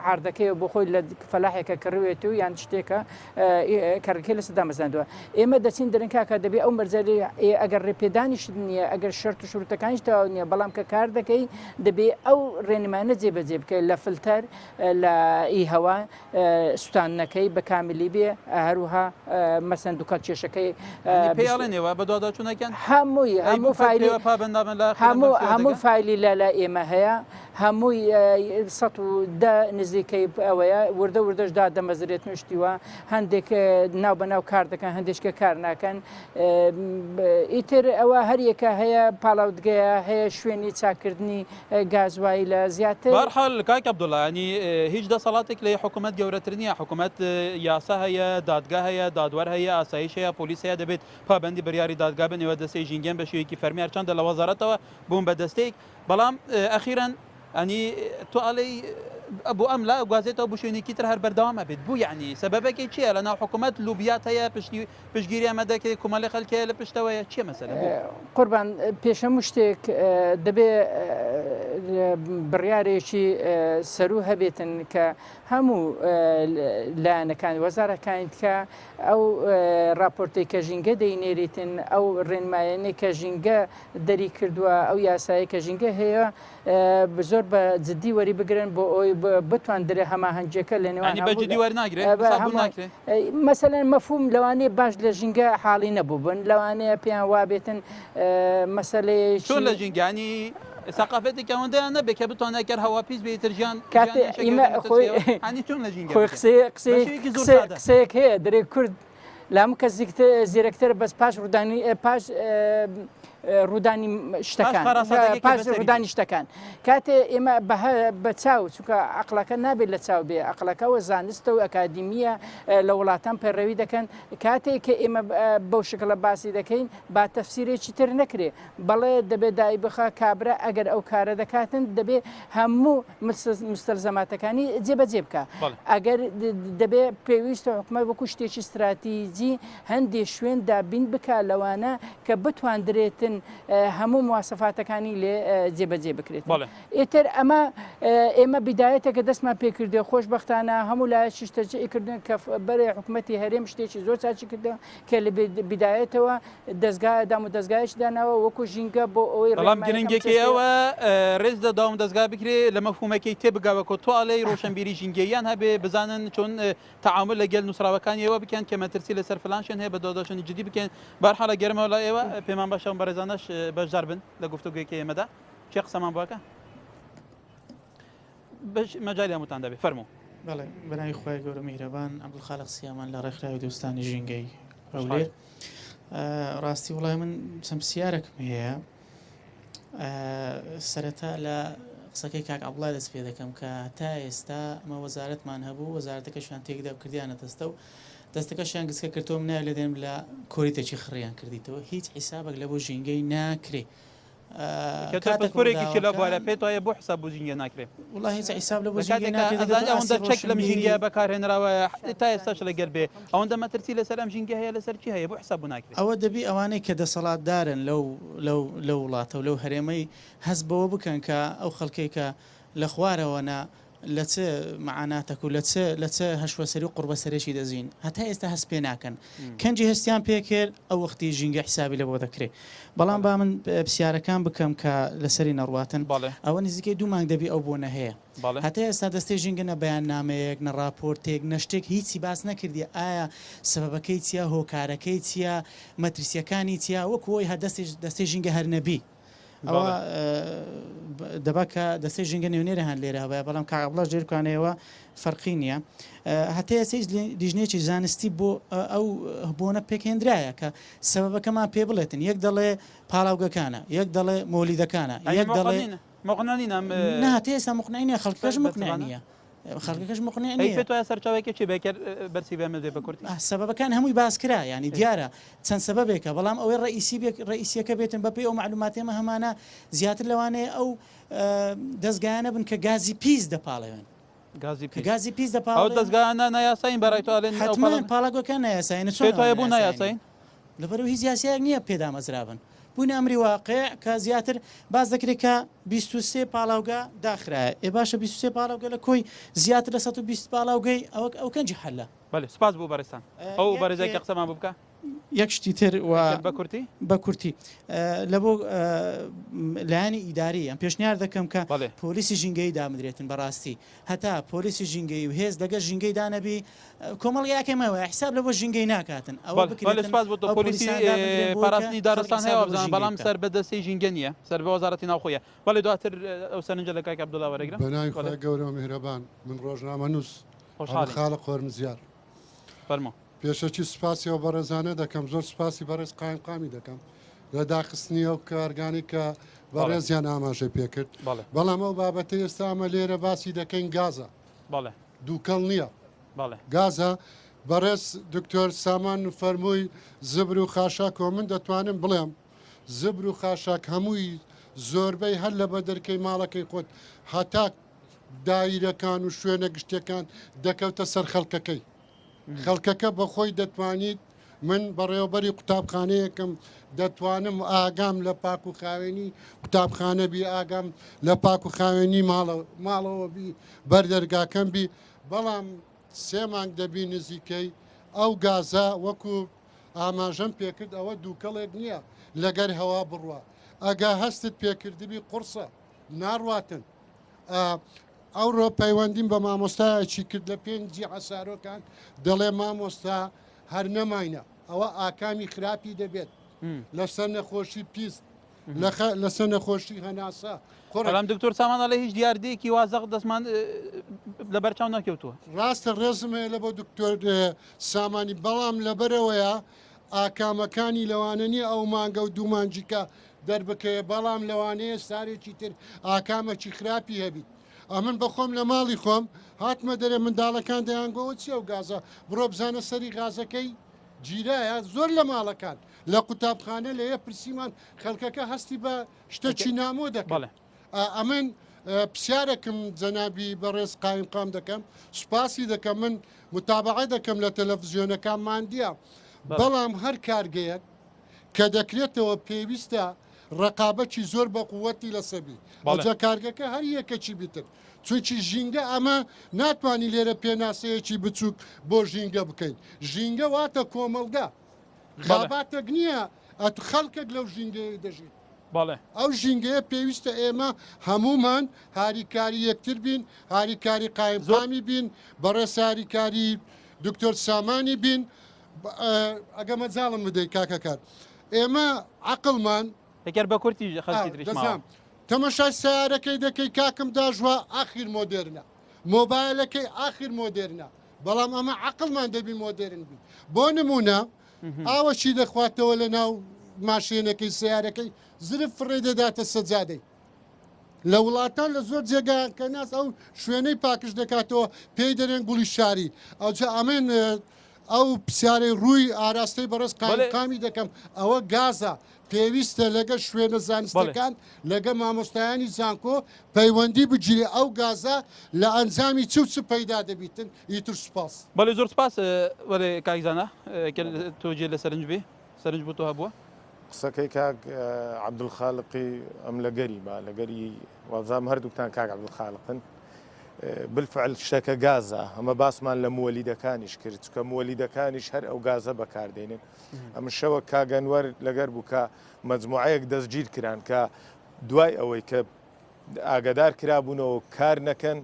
عاردەکەی بۆ خۆی لە فەلاحێکە کڕوێت و یان شتێکە کارەکەی لە سەدا مەزاندووە ئێمە دەچین دەرنکاکە دەبێت ئەو مەرجەری ئەگەر ڕێپێدانیش نییە ئەگەر شەرت و شورتەکانیش تەواو نییە بەڵام کە کار دەکەی دەبێت ئەو ڕێنمانە جێبەجێ بکەیت لە فلتەر لە ئیهەوا سوتانەکەی بە کاملی بێ هەروها مەسەن دوکات کێشەکەی پێڵێنەوە بە دوواداچوونەکەن هەموو فایلی لە ئێمە هەیە هەمووی 110 نزیکەی ئەوەیە وردە وردەشدا دەمەزرێت نوشتیوە هەندێک ناو بەناو کار دەکەن هەندێککە کار ناکەن ئیتر ئەوە هەریەکە هەیە پاڵاوتگەیە هەیە شوێنی چاکردنی گازوایی لە زیاتر بەرحاڵ کاک عەبدوڵڵا ینی هیچ دەسەڵاتێک لە حکوومەت گەورەتر نییە حکوومەت یاسا هەیە دادگا هەیە دادوەر هەیە ئاسایش هەیە پۆلیس هەیە دەبێت پابندی بڕیاری دادگا بنێوە دەستەی ژینگەن بە شێوەیەکی فەرمیار چەندە لە وەزارەتەوە بوون بە دەستێک بەڵام ئەخیرەن ئەنی تو ئەڵەی بۆ ئەم لا گوازێتەوە بۆ شوێنێکی تر هەر بەردەوامە بێت بوو یعنی سەبەبەکەی چییە لە ناو حکوومەت لوبیات هەیە پشتگیری ئەمە دەکەی کومەڵی خەڵکەیە لە پشتەوەیە چیە مەسەلە قوربان پێشەموو شتێک دەبێ بڕیارێکی سەرروو هەبێتن کە هەموو لایەنەکانی وەزارەکانی کە ئەو راپۆرتی کە ژینگە دەینێریتن ئەو ڕێنمایەنێ کە ژینگە دەری کردووە ئەو یاسایی کە ژینگە هەیە زۆر بە جددی وەری بگرن بۆ ئەوی بتوان درێ هەماهەنگەکە لە نێوان مەسەلەن مەفهوم لەوانەیە باش لە ژینگە حاڵی نەبوو بن لەوانەیە پێیان وابێتن مەسەلەیە چۆن لە ژینگانی سەقافەتێک ئەوەندەیان نەبێت کە بتوانێت کە هەواپیس بێتتر ژیان قسەیەک هەیە دەرێ کورد لام کە زیرەکتر بەس پاش ڕوودانی پاش ڕوودانی شتەکان خاراستەکەی پاش بەسەری ڕوودانی شتەکان کاتێ ئێمە بە چاو چونکە عقلەکە نابێت لە چاو بێ عقلەکەەوە زانستە و ئەکادیمیە لە وڵاتان پەیڕەوی دەکەن کاتێک کە ئێمە بەو شکلە باسی دەکەین با تەفسیرێکی تر نەکرێ بەڵێ دەبێت دای بخە کابرا ئەگەر ئەو کارە دەکاتن دەبێت هەموو مستەلزەماتەکانی جێبەجێ بکە ئەگەر دەبێت پێویستە حکومە وەکو شتێکی استراتیجی هەندێک شوێن دابین بکە لەوانە کە بتواندرێتن هەموو مواسەفاتەکانی لێ جێبەجێ بکرێت ئێتر ئێمە بیدایەتێکە دەستمان پێکردێ خۆشبەختانە هەموو لای شتەکردن کە بەرێ حکوومەتی هەرێم شتێکی زۆر چاچی کردە کە لە بیدایەتەوە دەستگادام و دەستگایش داناوە وەکو ژینگە بۆ ئەوەی بەڵام گرنگێکی ئەوە ڕێز دەداوم دەستگا بکرێت لە مەفهومەکەی تێبگاوەکە تۆڵی ڕۆشنبیری ژینگەیان هەبێ بزانن چۆن تعامل لەگەل نووسراوەکانیەوە بکەن کە مەترسی لەسەر فلانشێن هەیە بە دۆدەشنی جدی بکەن بەرحاڵە گەرمەوە لە ئێوە پێمان باشەم بەڕێزانەش بەشدار بن لە گفتوگویەکە ئێمەدا چێ قسەمان بواکە مەجای هەمووتان دەبێت فەرموو بەڵێ بەناوی خۆی گەورە میهرەبان عەبدولخالق سیامان لە ڕێکخراوی دۆستانی ژینگەی هەولێر ڕاستی وڵای من چەند پرسیارێکم هەیە سەرەتا لە قسەکەی کاک عەبدوڵڵا دەست پێ دەکەم کە تا ئێستا ئەمە وەزارەتمان هەبوو وەزارەتەکەشیان تێکدا کردیانە دەستە و دەستەکەشیان گسکە کردەوە منای لە دێنم لە کۆریتێکی خڕیان کردیتەوە هیچ حیسابێک لە بۆ ژینگەی ناکرێ پاسپۆرێکی لە بوارە پێت وایە بۆ حساب بۆ ژینگە ناکرێت وڵای هیچ حیساب لە بۆ ئەوەندە چەک لەم ژینگە بەکارهێنراوە تا ئێستاش لەگەر بێ ئەوەندە مەترسی لەسەر ئەم ژینگە هەیە لەسەر چی هەیە بۆ حساب بۆ ناکرێت ئەوە دەبی ئەوانەی کە دەسەڵاتدارن لەو وڵاتە و لەو هەرێمەی هەست بەوە بکەن کە ئەو خەڵکەی کە لە خوارەوەنا لە چ معاناتەک و لە چ هەشوەسەری و قوربەسەرێکی دەزین هەتا ئێستا هەست پێ ناکەن کەنجی هەستیان پێکرد ئەو وەختی ژینگە حسابی لە بۆ دەکرێت بەڵام با من پرسیارەکان بکەم کە لەسەری نەڕواتن ئەوە نزیکەی دوو مانگ دەبی ئەو بۆنە هەیە هەتا ئێستا دەستی ژینگە نە بەیان نامەیەک نە راپۆرتێک نەشتێک هیچی باس نەکردی ئایا سبەبەکەی چیە هۆکارەکەی چییە مەترسیەکانی چیە وەکوۆی دەستی ژینگە هەر نەبی ئەوە دەبکە دەستی ژینگە نوێنێرە هەن لێرە هەبە بەڵام کاغبڵاش جێرکانەوە فەرقی نییە هەتەیە سەیز دیژنێکی زانستی بۆ ئەو بۆنە پێکهێنرایە کە سبەبەکەمان پێ بڵێتن یەک دەڵێ پاڵاوگەکانە یەک دەڵێ مۆلیدەکانە یەک دەڵێ نهاتێ ئێستا مقنعینە خەڵکەش مقنعە خەڵکەکەش مقنعە پێ سەرچاوێکی چی بێکرد بەرسی بێمە دێ بە کورتی سبەبەکان هەمووی باسکرا ینی دیارە چەند سبەبێکە بەڵام ئەوەی ڕئیسیەکە بێتن بەپێ ئەو معلوماتێمە هەمانە زیاتر لەوانەیە ئەو دەستگایانە بن کە گازی پیس دەپاڵێن گازی پیس دەپاڵ ئەو دەستگایانە نایاسین بەڕێتوالێن حتمان پاڵاگۆکان نایاسین بوو نایاسین لەبەرەوە هیچ یاسایەک نییە پێدامەزرابن بوون ئەمری واقع کە زیاتر باز دەکرێت کە 23 پاڵاوگا داخرایە ئێ باشە 23 پاڵاوگە لە کۆی زیاتر لە 120 پاڵاوگەی ئەو کەنجی حەلە بەێ سپاس بوو بەرستان ئەو بەرزێکی قسەمان بکە یەک شتی تر بە کورتی لە بۆ لایانی ئیداری ئەم پێشنیار دەکەم کە پۆلیسی ژینگەی دامدرێتن بەڕاستی هەتا پۆلیسی ژینگەی و هێز لەگە ژینگەی دانەبی کۆمەڵگەیەکەمەوە حساب لە بۆ ژینگەی ناکاتن ئەوە سپاس بۆ پۆلیسی پاراستنی دارستان هەیە بزان بەڵام سەر بەدەستی ژینگە نییە سەر بە وەزارەتی ناوخۆیە بەڵێ دواتر ئەو سەرنجە لە کاک عەبدوڵڵا وەرەگرم بەناوی خۆی گەورە میهرەبان من ڕۆژنامە نووس خاڵق خۆرمزیار فەرموو پێشەکی سوپاسیەوە بەڕێزانە دەکەم زۆر سوپاسی بەڕێز قایمی دەکەم لە داخستنی ئەو کارگانی کە بەڕێزیان ئاماژە پێکرد بەڵام ئەو بابەتە ئێستا ئەمە لێرە باسی دەکەین گازە دووکەڵ نییە گازە بەڕێز دکتۆر سامان فەرمووی زبر و خاشاک و من دەتوانم بڵێم زبر و خاشاک هەمووی زۆربەی هەر لە بە دەرکەی ماڵەکەی خۆت هەتا دایرەکان و شوێنە گشتەکان دەکەوتە سەر خەڵکەکەی خەڵکەکە بەخۆی دەتوانیت من بەڕێوەبەری قوتابخانەیەکم دەتوانم ئاگام لە پاک و خاوێنی قوتابخانە بی ئاگام لە پاک و خاوێنی ماڵەوە بی بەردەرگاکەم بی بەڵام سێ مانگ دەبی نزیکەی ئەو گازە وەکو ئاماژەم پێکرد ئەوە دووکەڵێک نییە لەگەر هەوا بڕوە ئەگا هەستت پێکردبی قورسە ناڕواتن ئەوڕۆ پەیوەندیم بە مامۆستایەکی کرد لە پێنجی عەسارۆکان دەڵێ مامۆستا هەر نەماینە ئەوە ئاکامی خراپی دەبێت لەسەر نەخۆشی پیست لەسەر نەخۆشی هەناسا بەڵام دکتۆر سامانە لە هیچ دیاردەیەکی وازەق دەستمان لە بەرچاو نەکەوتووە ڕاستە ڕێزم هەیە لە بۆ دکتۆر سامانی بەڵام لەبەرەوەیە ئاکامەکانی لەوانە نیە ئەو مانگە و دوو مانجیکە دەربکەوێ بەڵام لەوانەیە سارێکی تر ئاکامەکی خراپی هەبیت. ئەمن بەخۆم لە ماڵی خۆم هاتمە دەرێ منداڵەکان دەیانگۆوە چیە و گازە بڕۆ بزانە سەری غازەکەی جیرایە زۆر لە ماڵەکان لە قوتابخانە لەیە پرسیمان خەڵکەکە هەستی بە شتێکی نامۆ دەکەن. ئەمن پرسیارێکم جەنابی بەڕێز قایم دەکەم سوپاسی دەکەم من متابعە دەکەم لە تەلەڤیزیۆنەکان ماندیە بەڵام هەر کارگەیەک کە دەکرێتەوە پێویستە ڕقابەتی زۆر بە قووەتی لەسەبی ئەجا کارگەکە هەر یەکەکی بیتر چونکی ژینگە ئەمە ناتوانانی لێرە پێناسەیەکی بچووک بۆ ژینگە بکەین ژینگە واتە کۆمەلگا غاباتێک نییە ئەت خەڵکێک لەو ژینگەیە دەژین ئەو ژینگەیە پێویستە ئێمە هەمومان هاریکاری یەکتر بین هاریکاری قایمقامی بین بەڕێز هاریکاری دکتۆر سامانی بین ئەگە مەجاڵم بدەیت کاکەکار ئێمە عقلمان ئەگەر بە کورتی خەڵکی دەزانام تەمەشای سیارەکەی دەکەی کاکم داژوا ئاخیر مۆدێرنە مۆبایلەکەی ئاخیر مۆدێرنە بەڵام ئەمە عقلمان دەبی مۆدێرن بین بۆ نمونە ئاوەشی دەخواتەوە لە ناو ماشێنەکەی سیارەکەی زرف فڕێ دەداتە سەجادەی لە وڵاتان لە زۆر جێگایان کە ناس ئەو شوێنەی پاکش دەکاتەوە پێی دەرێن گوڵی شاری ئەوجا ئەمێن ئەو پرسیارەی ڕووی ئاراستەی بەڕێز قایمقامی دەکەم ئەوە گازە پێویستە لەگە شوێنە زانستەکان لەگە مامۆستایانی زانکۆ پەیوەندی بگیرێ ئەو گازە لە ئەنجامی چ پەیدا دەبیتن ئیتر سوپاس بەڵێ زۆر سپاس وەرێ کاکزانە تۆجێ لە سەرنج بێ سەرنج بۆ تۆ هەبووە قسەکەی کاک عەبدولخالقی ئەم لەگەری با لەگەری وازام هەردووکتان کاک عەبدولخالقن بالفعل شتەکە گازە ئەمە باسمان لە مۆلیدەکانیش کرد چکە مۆلیدەکانیش هەر ئەو گازە بەکاردێنن ئەمە شەوە کاگەنوەر لەگەر بوو کە مەجموعەیەک دەستگیر کران کە دوای ئەوەی کە ئاگدار کرابوونەوە کار نەکەن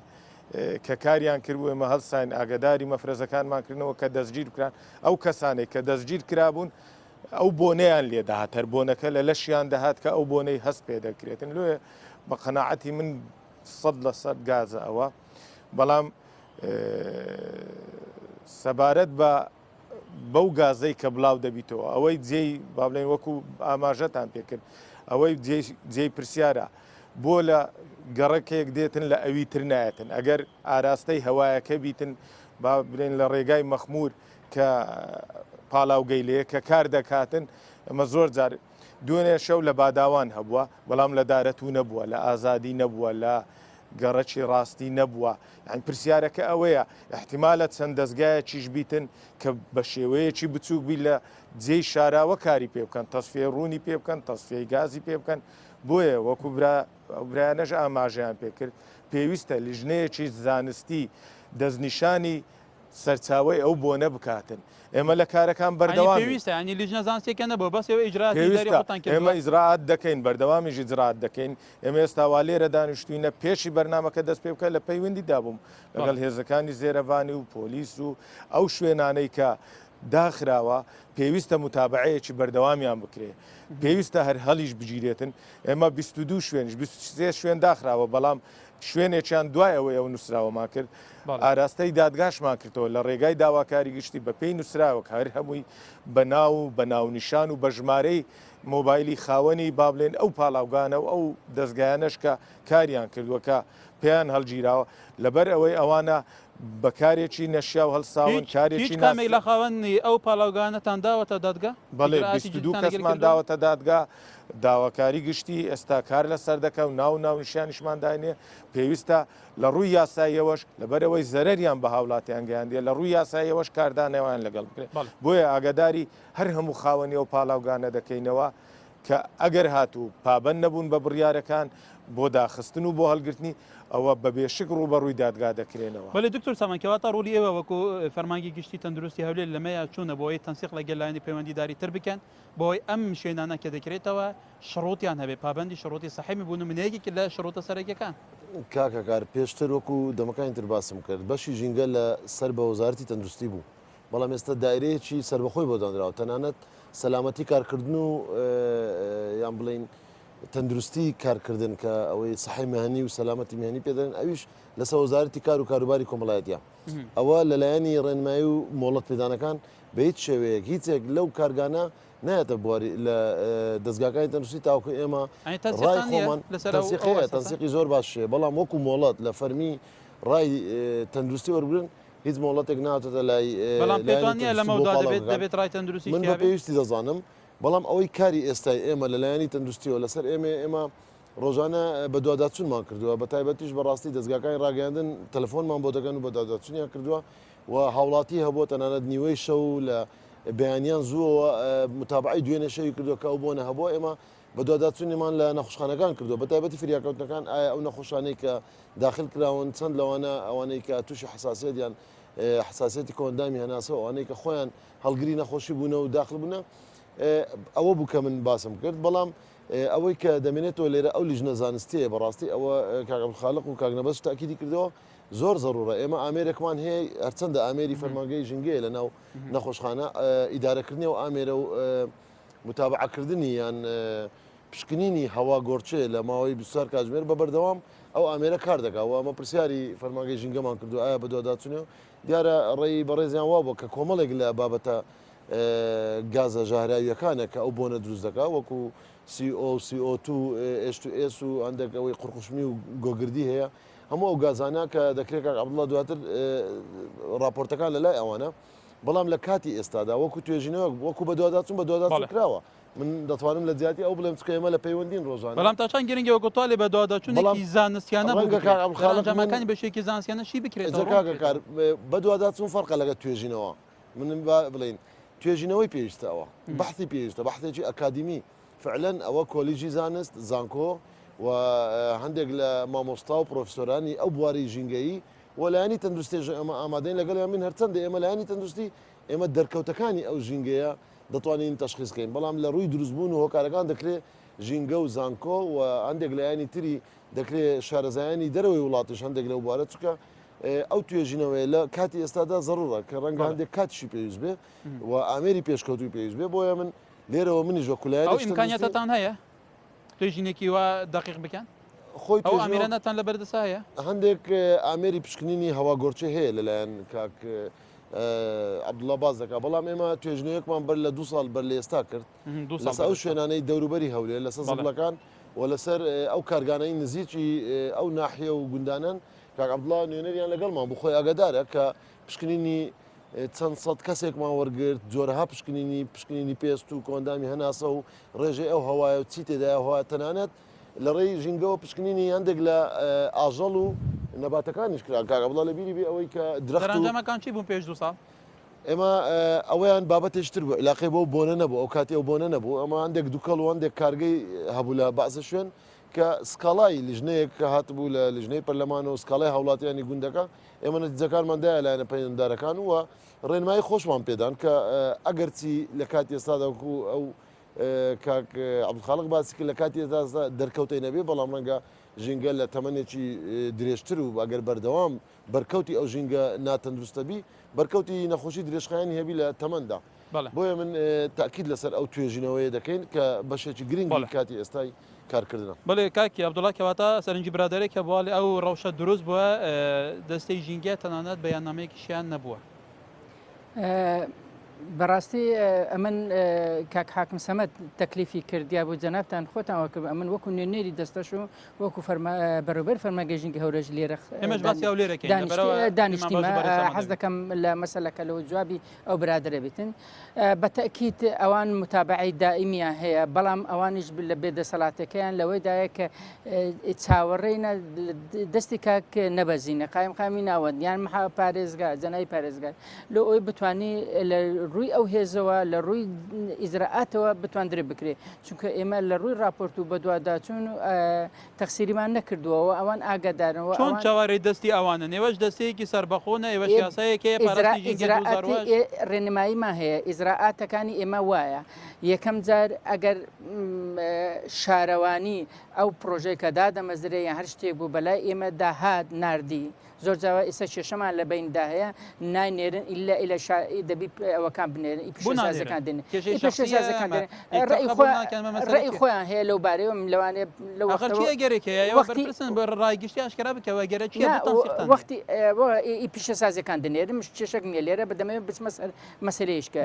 کە کاریان کردبوو ئێمە هەڵساین ئاگداری مەفرەزەکانمان کردنەوە کە دەستگیر بکران ئەو کەسانێک کە دەستگیر کرابوون ئەو بۆنەیان لێداهات هەر بۆنەکە لە لەشیان دەهات کە ئەو بۆنەی هەست پێ دەکرێتن لێ بە قەناعەتی من 100% گازە ئەوە بەڵام سەبارەت بە بەو گازەی کە بڵاو دەبیتەوە ئەوەی جێی با بڵێن وەکو ئاماژەتان پێکرد ئەوەی جێی پرسیارە بۆ لە گەڕەکێک دێتن لە ئەوی تر نایەتن ئەگەر ئاراستەی هەوایەکە بیتن با بڵێن لە ڕێگای مەخمور کە پاڵاوگەی لێ کە کار دەکاتن ئەمە زۆر جار دوێنێ شەو لە باداوان هەبووە بەڵام لە دارەتوو نەبووە لە ئازادی نەبووە لە گەڕەکی ڕاستی نەبووە یان پرسیارەکە ئەوەیە احتیمالە چەند دەستگایەکیش بیتن کە بە شێوەیەکی بچووک بی لە جێی شاراوە کاری پێ بکەن تەسفێ ڕوونی پێ بکەن تەسفێی گازی پێ بکەن بۆیە وەکو برایانەش ئاماژیان پێکرد پێویستە لیژنەیەکی زانستی دەستنیشانی سەرچاوی ئەو بۆنە بکاتن ئێمە لە کارەکان بەردەوام پێویستە ینی لیژنە زانستێکە نەبوو بەسەوە ئیجرات ئێمە ئیزراعات دەکەین بەردەوامیش ئیجرات دەکەین ئێمە ئێستاوا لێرە دانیشتوینە پێشی بەرنامەکە دەست پێ بکە لە پەیوەندی دابووم لەگەڵ هێزەکانی زێرەوانی و پۆلیس و ئەو شوێنانەی کە داخراوە پێویستە متابعەیەکی بەردەوامیان بکرێ پێویستە هەر هەڵیش بگیرێتن ئێمە 22 شوێنش 23 شوێن داخراوە بەڵام شوێنێکیان دوای ئەوەی ئەو نووسراوەمان کرد ئاراستەی دادگاشمان کردەوە لە ڕێگای داواکاری گشتی بە پێی نووسراوە هەر هەمووی بە ناونیشان و بە ژمارەی مۆبایلی خاوەنی با بڵێن ئەو پاڵاوگانە و ئەو دەستگایانەش کە کاریان کردووەکە پێیان هەڵگیراوە لەبەر ئەوەی ئەوانە بەکارێکی نەشیا و هەڵساون کارێکی کامێک لە خاوەنی ئەو پاڵاوگانەتان داوەتە دادگا بەڵێ 22 کەسمان داوەتە دادگا داواکاری گشتی ئێستا کار لەسەر دەکە و ناونیشانیشمان داینێ پێویستە لە ڕووی یاساییەوەش لەبەرەوەی زەرەریان بە هاوڵاتیان گەیاندێ لە ڕووی یاساییەوەش کاردانەوەیان لەگەڵ بکرێت بۆیە ئاگداری هەر هەموو خاوەنی و پاڵاوگانە دەکەینەوە کە ئەگەر هاتوو پابەن نەبوون بە بڕیارەکان بۆ داخستن و بۆ هەڵگرتنی ئەوە بەبێشک ڕوو بەڕووی دادگا دەکرێنەوە بەڵێ دکتۆر سامانکەواتە ڕووی ئێوە وەکو فەرمانگی گشتی تەندروستی هەولێر لەمەیە چوونە بۆی تەنسیق لە گەلایانی پەیوەندیداری تر بکەن بۆی ئەم شوێنانە کە دەکرێتەوە شڕوتیان هەبێ پابەندی شڕوتی سەحیمی بوون منەیەکی لە شڕوتە سەرەکیەکان کاکەکار پێشتر وەکو دەمەکانی تر باسم کرد بەشی ژینگە لە سەر بە وەزارەتی تەندروستی بوو بەڵام ئێستا دایرەیەکی سربەخۆی بۆ دانراوە تەنانەت سەلامەتی کارکردن و یان بڵین تەندروستی کارکردن کە ئەوەی سەحی مەهنی و سەلامەتی مهنی پێدەن ئەویش لەسەر وەزارەتی کار و کاروباری کۆمەڵایەتیە ئەوە لەلایەنی ڕێنمایی و مۆڵەت پێدانەکان بە هیچ شێوەیەک هیچێک لەو کارگانە نایەتە بواری لە دەستگاکانی تەندروستی تاوکو ئێمە ڕای خۆمان تەنسیقی زۆر باشێ بەڵام وەکو مۆڵەت لە فەرمی ڕای تەندروستی وەربرن هیچ مۆڵەتێک ناتێتە لای دەبێت ڕای تەندروستی من بە پێویستی دەزانم بەڵام ئەوەی کاری ئێستای ئێمە لەلایەنی تەندروستیەوە لەسەر ئێمە ڕۆژانە بە دوواداچوونمان کردووە بە تایبەتیش بەڕاستی دەستگاکانی ڕاگەاندن تەلەفۆنمان بۆ دەگەن و بە دوواداچوونیان کردووە و هاوڵاتی هەبووە تەنانەت نیوەی شەو لە بەیانیان زووەوە متابعی دوێنێ شەوی کردووە کە ئەو بۆنە هەبووە ئێمە بە دوواداچوونیمان لە نەخۆشخانەکان کردووە بە تایبەتی فریاکەوتنەکان ئایا ئەو نەخۆشانەی کە داخل کراون چەند لەوانە ئەوانەی کە تووشی حساسیەتیان حساسیەتی کۆندامی هەناسەوە ئەوانەی کە خۆیان هەڵگری نەخۆشی بوونە و داخل بوونە ئەوە بوو کە من باسم کرد بەڵام ئەوەی کە دەمێنێتەوە لێرە ئەو لیژنە زانستیە بەڕاستی ئەوە کاک عەبدولخالق و کاک نەبەش تاکیدی کردەوە زۆر زەڕورە ئێمە ئامێرێکمان هەیە هەرچەندە ئامێری فەرمانگەی ژینگەیە لە ناو نەخۆشخانە ئیدارەکردنی و ئامێرە و متابعەکردنی یان پشکنینی هەوا گۆرچێ لە ماوەی 24 کاتژمێر بە بەردەوام ئەو ئامێرە کار دەکات و ئەمە پرسیاری فەرمانگەی ژینگەمان کردو ئایا بە دوواداچوونەوە دیارە ڕێی بەڕێزیان وا بوو کە کۆمەڵێک لە بابەتە گازە ژاهراویەکانە کە ئەو بۆنە دروست دەکات وەکو CO2 H2S و هەندێک ئەوەی قورقوشمی و گۆگردی هەیە هەموو ئەو گازانە کە دەکرێت کاک عەبدوڵڵا دواتر راپۆرتەکان لەلای ئەوانە بەڵام لە کاتی ئێستادا وەکو توێژینەوە وەکو بە دوواداچوون بە دوواداچوون کراوە من دەتوانم لە زیاتی ئەو بڵێم چکە ئێمە لە پەیوەندین ڕۆژانە بەڵام تا چەند گرنگەوە گوتوالێ بە دوواداچوونێکی زانستیانە بەڵامەکانی بەشێکی زانستیانە شی بکرێت کار بە دوواداچوون فەرقە لەگە توێژینەوە من بڵین توێژینەوەی پێویستەوە بەحثی پێویستە بەحثێکی ئەکادمی فعلەن ئەوە کۆلیژی زانست زانکۆ و هەندێک لە مامۆستا و پرۆفسۆرانی ئەو بواری ژینگەیی وەلایانی تەندروستێژ ئەمە ئامادەین لەگەڵ من هەرچەندە ئێمە لایانی تەندروستی ئێمە دەرکەوتەکانی ئەو ژینگەیە دەتوانین تەشخیصکەین بەڵام لە ڕووی دروستبوون و هۆکارەکان دەکرێت ژینگە و زانکۆ و هەندێک لایانی تری دەکرێت شارەزایانی دەرەوەی وڵاتیش هەندێک لەو بوارە چکە ئەو توێژینەوەی لە کاتی ئێستادا زەڕورە کە ڕەنگە هەندێک کاتیشی پێویست بێ و ئامێری پێشکەوتوی پێویست بێ بۆیە من لێرەوە منیش وە کولایەت ئەو ئیمکانیەتتان هەیە توێژینێکی وا دقیق بکەن خۆی ئەو ئامێرانەتان لە بەردەسا هەیە هەندێک ئامێری پشکنینی هەوا گۆرچێ هەیە لەلایەن کاک عەبدوڵڵا باز دەکات بەڵام ئێمە توێژینەیەکمان بەر لە 2 ساڵ بەر لە ئێستا کرد لەسەر ئەو شوێنانەی دەوروبەری هەولێر لەسەر زەبڵەکان و لەسەر ئەو کارگانەی نزیکی ئەو ناحیە و گوندانن کاک عەبدوڵڵا نوێنەریان لەگەڵمان بوو خۆی ئاگادارە کە پشکنینی چەند سەد کەسێکمان وەرگرت جۆرەها پشکنینی پێست و کۆندامی هەناسە و ڕێژەی ئەو هەوایە و چی تێدا هەوا تەنانەت لە ڕێی ژینگەوە پشکنینی هەندێک لە ئاژەڵ و نەباتەکانیش کرا کاک عەبدوڵڵا لە بیری بێ ئەوەی کە درەختەنجامەکان چی بوون پێش 2 ساڵ ئێمە ئەوەیان بابەتێشتر بوو علاقەی بۆ بۆنە نەبوو ئەو کاتی ئەو بۆنە نەبوو ئەمە هەندێک دووکەڵ و هەندێک کارگەی هەبوو لە بەعزە شوێن کە سکاڵای لیژنەیەک کە هاتبوو لە لیژنەی پەرلەمانەوە سکاڵای هاوڵاتیانی گوندەکە ئێمە نەتیجەکانماندایە لایەنە پەیوەنددارەکان وە ڕێنمایی خۆشمان پێدان کە ئەگەرچی لە کاتی ئێستادا وەکو ئەو کاک عەبدولخالق باسی کرد لە کاتی ئێستا دەرکەوتەی نەبێ بەڵام ڕەنگە ژینگە لە تەمەنێکی درێژتر و ئەگەر بەردەوام بەرکەوتی ئەو ژینگە ناتەندروستەبی بەرکەوتی نەخۆشی درێژخایانی هەبی لە تەمەندا بۆیە من تاکید لەسەر ئەو توێژینەوەیە دەکەین کە بەشێکی گرنگی کاتی ئێستای کارکردنە بەڵێ کاکی عەبدوڵڵا کەواتە سەرنجی برادێک کە بواڵی ئەو ڕەوشە دروست بووە دەستەی ژینگە تەنانەت بەیاننامەیەکیشیان نەبووە بەڕاستی ئەمن کاک حاکم سەمەد تەکلیفی کردیا بۆ جەنابتان خۆتانەوە کە ئەمن وەکو نوێنێری دەستەش و وەکو بەڕێوەبەر فەرمانگەی ژینگە هەورێژ لێرە دانیشتیمە حەز دەکەم لە مەسەلەکە لەوە جوابی ئەو برادرە بێتن بە تەکید ئەوان متابعی دائیمیان هەیە بەڵام ئەوانیش لە بێدەسەڵاتەکەیان لەوەیدایە کە چاوەڕێینە دەستی کاک نەبەزینە قایمقامی ناوەندیان پارێزگار جەنای پارێزگار لە ئەوی بتوانی لە ڕووی ئەو هێزەوە لە ڕووی ئیزراعاتەوە بتواندرێ بکرێت چونکە ئێمە لە ڕووی راپۆرت و بەدواداچوون و تەقسیریمان نەکردووەوە ئەوان ئاگادارنەوە چۆن چاوەڕێی دەستی ئەوانە نێوەش دەستەیەکی سربەخۆنە ئێوە یاسایەکەیە ڕێنماییمان هەیە ئیزراعاتەکانی ئێمە وایە یەکەم جار ئەگەر شارەوانی ئەو پرۆژەی کە دادەمەزرێ یان هەر شتێک بوو بەلای ئێمە داهات ناردی زۆر جاوە ئێستا کێشەمان لە بیندا هەیە نانێرن ئیلا دەبی ئەوەکان سازەکان بنێن ئیپیشە سازەکان دێن کێشەی ئیپیشە شخصیە، سازەکان دێن ئەمە ڕێی خۆیان هەیە لەو بارەیەوە لەوانێ لە چیە گەرێکەوە بەرپرسن بە ڕایگشتی ئاشکرا بکەوە گەرە چیە وەختی ئیپیشە سازەکان دنێرم چێشک نیە لێرە بەدەمەوێت بچمە مەسلەیەشکە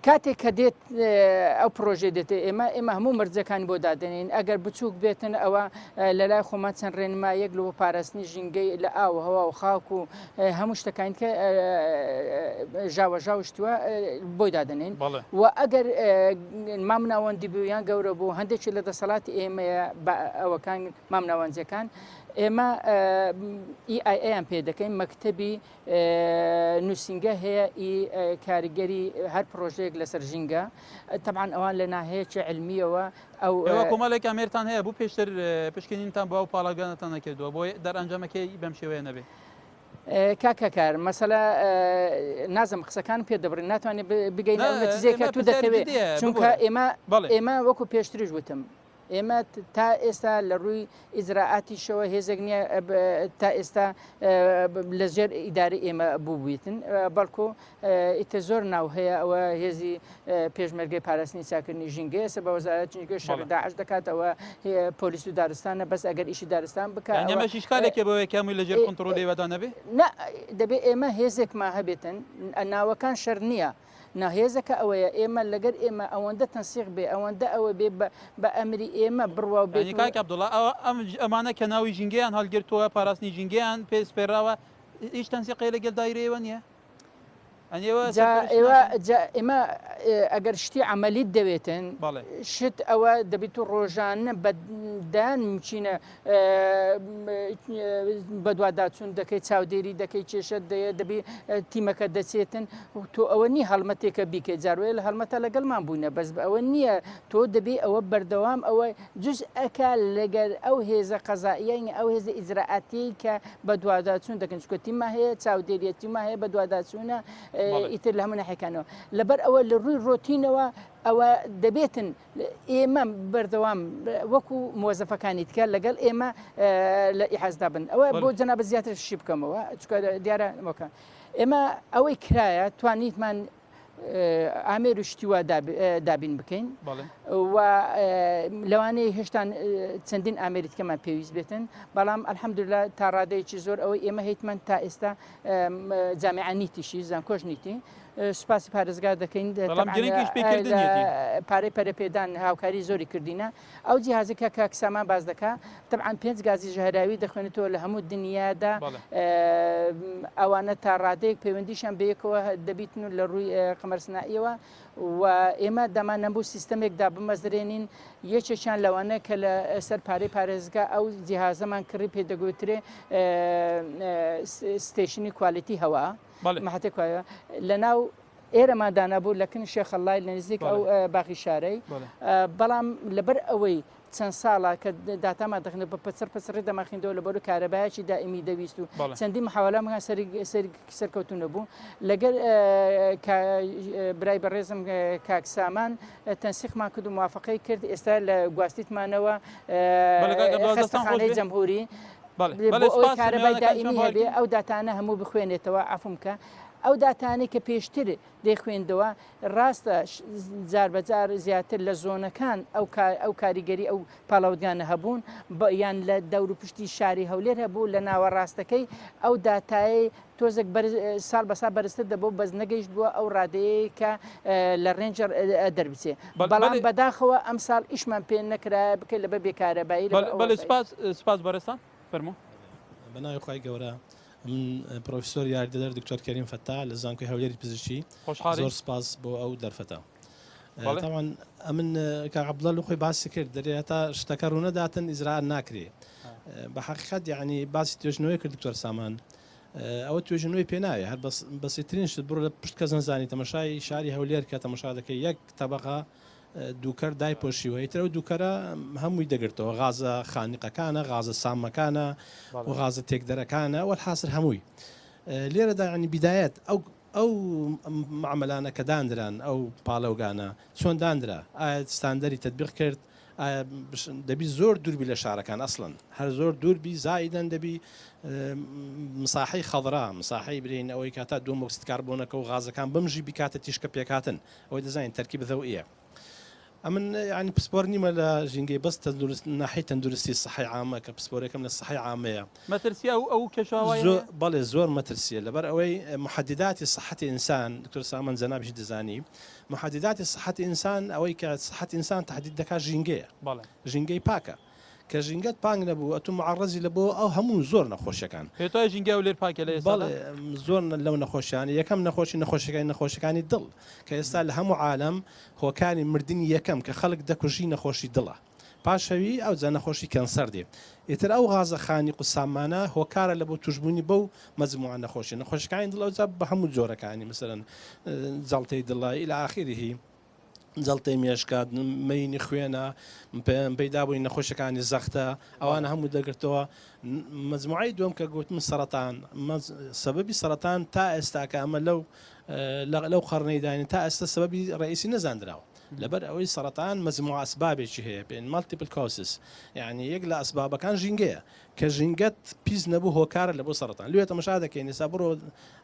کاتێک کە دێت ئەو پرۆژێ دێت ئێمە هەموو مەرجەکان بۆ دادنین ئەگەر بچووک بێتن ئەوە لە لای خۆمان چەند ڕێنمایەک لەوە پاراستنی ژینگەی لە ئاو هەوا و خاک و هەموو شتەکان کە ژاوەژاو شتووە بۆی دادنین و ئەگەر مامناوەندی بوویان گەورە بوو هەندێکی لە دەسەڵاتی ئێمەیە ئەوەکان مامناوەندەکان ئێمە ئیان پێ دەکەین مەکتەبی نووسنگە هەیە کاریگەری هەر پرۆژەیەک لەسەر ژینگە تەبعاً ئەوان لە ناحەیەکی علمیەوە ئەو کۆمەڵێک ئامێرتان هەیە بوو پێشتر پشکنینتان بۆ ئەو پاڵاگانتان نەکردووە بۆ دەرئەنجامەکەی بەم شێوەیە نەبێ کاکەکار مەسەلا نازم قسەکان پێ دەبڕین ناتوانێت بگەینە نەتیجەیەکە تو دەکەوێت چونکە ئێمە وەکو پێشتریش وتم ئێمە تا ئێستا لە ڕووی ئیزراعاتیشەوە هێزێک نییە تا ئێستا لەژێر ئیداری ئێمە بووبیتن بەڵکو ئیتە زۆر ناو هەیە ئەوە هێزی پێشمەرگەی پاراستنی چاکردنی ژینگە ئێستا بە وەزارەت چنگە شەڕداعش دەکاتەوە پۆلیس و دارستانە بەس ئەگەر ئیشی دارستان بکات ئەمەشی شکالێکە بەوەی کامی لەژێر کۆنتڕۆلی وەدا نەبێ دەبێت ئێمە هێزێکما هەبێتن ناوەکان شەر نییە ناهێزەکە ئەوەیە ئێمە لەگەر ئێمە ئەوەندە تەنسیق بێ ئەوەندە ئەوە بێ بە ئەمری ئێمە بڕوا بێت عبدوڵڵا ئەمانە کە ناوی ژینگەیان هەڵگرتووە پاراستنی ژینگەیان پێسپێراوە هیچ تەنسیقی لەگەڵ دایرەوە نییە ئێمە ئەگەر شتی عملیت دەوێتن شت ئەوە دەبێت و ڕۆژانە بەدان مچینە بەدواداچوون دەکەی چاودێری دەکەی کێشە دەبێ تیمەکە دەچێتن تۆ ئەوە نی هەڵمەتێکە بیکەیت جاروێ لە هەڵمەتە لەگەڵمان بووینە بەس ئەوە نییە تۆ دەبێ ئەوە بەردەوام ئەوە جوز ئەکا لەگەر ئەو هێزە قەزائیە ئەو هێزە ئیزراعاتی کە بەدواداچوون دەکەن چکە تیمە هەیە چاودێریە تیمە هەیە بەدواداچوونە ئیتر لە هەموو ناحیەکانەوە لەبەر ئەوە لە ڕووی ڕۆتینەوە ئەوە دەبێتن ئێمە بەردەوام وەکو مۆزەفەکانی تکە لەگەڵ ئێمە لە ئیحازدا بن ئەوە بۆ جەنابەت زیاتر شی بکەمەوە چکە دیارە مۆکە ئێمە ئەوەی کرایە توانیتمان ئامێر و شتیوە دابین بکەین و لەوانەیە هێشتا چەندین ئامێریتکەمان پێویست بێتن بەڵام ئەلحەمدوللا تا ڕادەیەکی زۆر ئەوەی ئێمە هیتمان تا ئێستا جامعە نیتیشی زانکۆش نیتی سوپاسی پارێزگار دەکەین پارەی پەرەپێدان هاوکاری زۆری کردینە ئەو جیهازەکە کاکسامان باز دەکا تەبعاً 5 گازی ژەهراوی دەخوێنێتەوە لە هەموو دنیادا ئەوانە تا ڕادەیەک پەیوەندیشان بەیەکەوە دەبیتن لە ڕووی قەمەرسنائیەوە و ئێمە دەمان نەبوو سیستەمێکدا بمەزرێنین یەکێکیان لەوانە کە لە سەر پارەی پارێزگا ئەو جیهازەمان کڕی پێدەگوترێ ستێشنی کوالیتی هەوا مەحەتێک لە ناو ئێرەمادانا بوو لە کن شێخەڵای لە نزیک ئەو باخی شارەی بەڵام لەبەر ئەوەی چەند ساڵە کە داتامان دەخنێت بە پەسەڕی دەماخیندەوە لە بەر و کارەبایەکی دائیمی دەویست و چەندی محاولەمان سەرکەوتونە بوو لەگەر برای بەڕێزم کاکسامان تەنسیقمان کرد و موافقەی کرد ئێستا لە گواستیتمانەوە خستەخانەی جەمهوری ئەوەی کارەبای دائیمی هەبێ ئەو داتانە هەموو بخوێنێتەوە عەفومکە ئەو داتانەی کە پێشتر دەیخوێندەوە ڕاستە جار بەجار زیاتر لە زۆنەکان ئەو کاریگەری ئەو پاڵاودگانە هەبوون یان لە دەور و پشتی شاری هەولێر هەبوو لە ناوەڕاستەکەی ئەو داتایی تۆزێک ساڵ بەسا بەرزتر دەبوو بەس نەگەیشت بووە ئەو ڕادەیە کە لە ڕێنجەر دەربچێ بەڵام بەداخەوە ئەم ساڵ ئیشمان پێ نەکرا بکەیت لەبەر بێکارەبایی سپاس بەرەستان فەرموو بەناوی خی گەورە من پرۆفیسۆر یاریدەدەر دکتۆر کەریم فەتا لە زانکۆی هەولێری پزیشکی زۆر سپاس بۆ ئەو دەرفەتە تاوان ئەمن کاغەبڵە لە خۆی باسی کرد دەرێتە شتەکە ڕوونەداتن ئیزراعیل ناکرێ بە حەقیقەت یعنی باسی توێژنەوەی کرد دکتۆر سامان ئەوە توێژنەوەی پێ ناوێ هەر بەسیترین شت بڕۆ لە پشت کەس نەزانی تەمەشای شاری هەولێر کە تەمەشا دەکەی یەک تەبەقە دووکەر دایپۆشیوە ئیترە و دووکەرە هەمووی دەگرتەوە غازە خانقەکانە غازە سامەکانە و غازە تێکدەرەکانە وەحاسر هەمووی لێرەدا ینی بیدایەت ئەو معاملانە کە دانران ئەو پاڵەوگانە چۆن دانرا ئایا ستاندەری تەطبیق کرد دەبی زۆر دووربی لە شارەکان ئەسڵن هەر زۆر دووربی زایدەن دەبی مساحی خەڵرا مساحی برین ئەوەی کاتا دوومۆکسید کاربۆنەکە و غازەکان بمژی بیکاتە تیشکە پێکاتن ئەوەی دەزانین تەرکیب ذەوئیە ئەمن ینی پسپۆر نیمە لە ژینگەی بەس تەندروست ناحی تەندروستی سەحی عامە کە پسپۆرێکم لە سەحی عامەیە مەترسیە ئەو کێشاوایە بەڵێ زۆر مەترسیە لەبەر ئەوەی محدداتی صحەتی ئینسان دکتۆر سامان جەنابیش دەزانی محدداتی صحەتی ئینسان ئەوەی کە صحەتی ئینسان تهدید دەکات ژینگەیە ژینگەی پاکە کە ژینگەت پانگ نەبوو ئەتو معڕەزی لە بۆ ئەو هەموو زۆر نەخۆشیەکان پێتوای ژینگە و لێر پاکە لە بەڵێ زۆر لەو نەخۆشیانی یەکەم نەخۆشیەکانی دڵ کە ئێستا لە هەموو عالم هۆکانی مردنی یەکەم کە خەڵک دەکوژی نەخۆشی دڵە پاشەوی ئەو جا نەخۆشی کەنسەر دێ ئیتر ئەو غازە خانی قوسامانە هۆکارە لە بۆ توشببوونی بەو مەجموعە نەخۆشیەکانی دڵ ئەو جا بە هەموو جۆرەکانی مثلەن جەڵتەی دڵە ئیلا ئاخیریهی جەڵتەی مێشکات مەینی خوێنە پەیدا بووی نەخۆشیەکانی زەختە ئەوانە هەموو دەگرتەوە مەجموعەی دوم کە گوتم سەرەتان سەبەبی سەرەتان تا ئێستا کە ئەمە لەو قەرنەی داین تا ئێستا سەبەبی ڕئیسی نەزانراوە لەبەر ئەوەی سەرەتان مەجموعە ئەسبابێکی هەیە پێن مالتیپل کۆسس یعنی یەک لە ئەسبابەکان ژینگەیە کە ژینگەت پیس نەبوو هۆکارە لە بۆ سەرەتان لێ تەماشا دەکەین ئێستا بڕۆ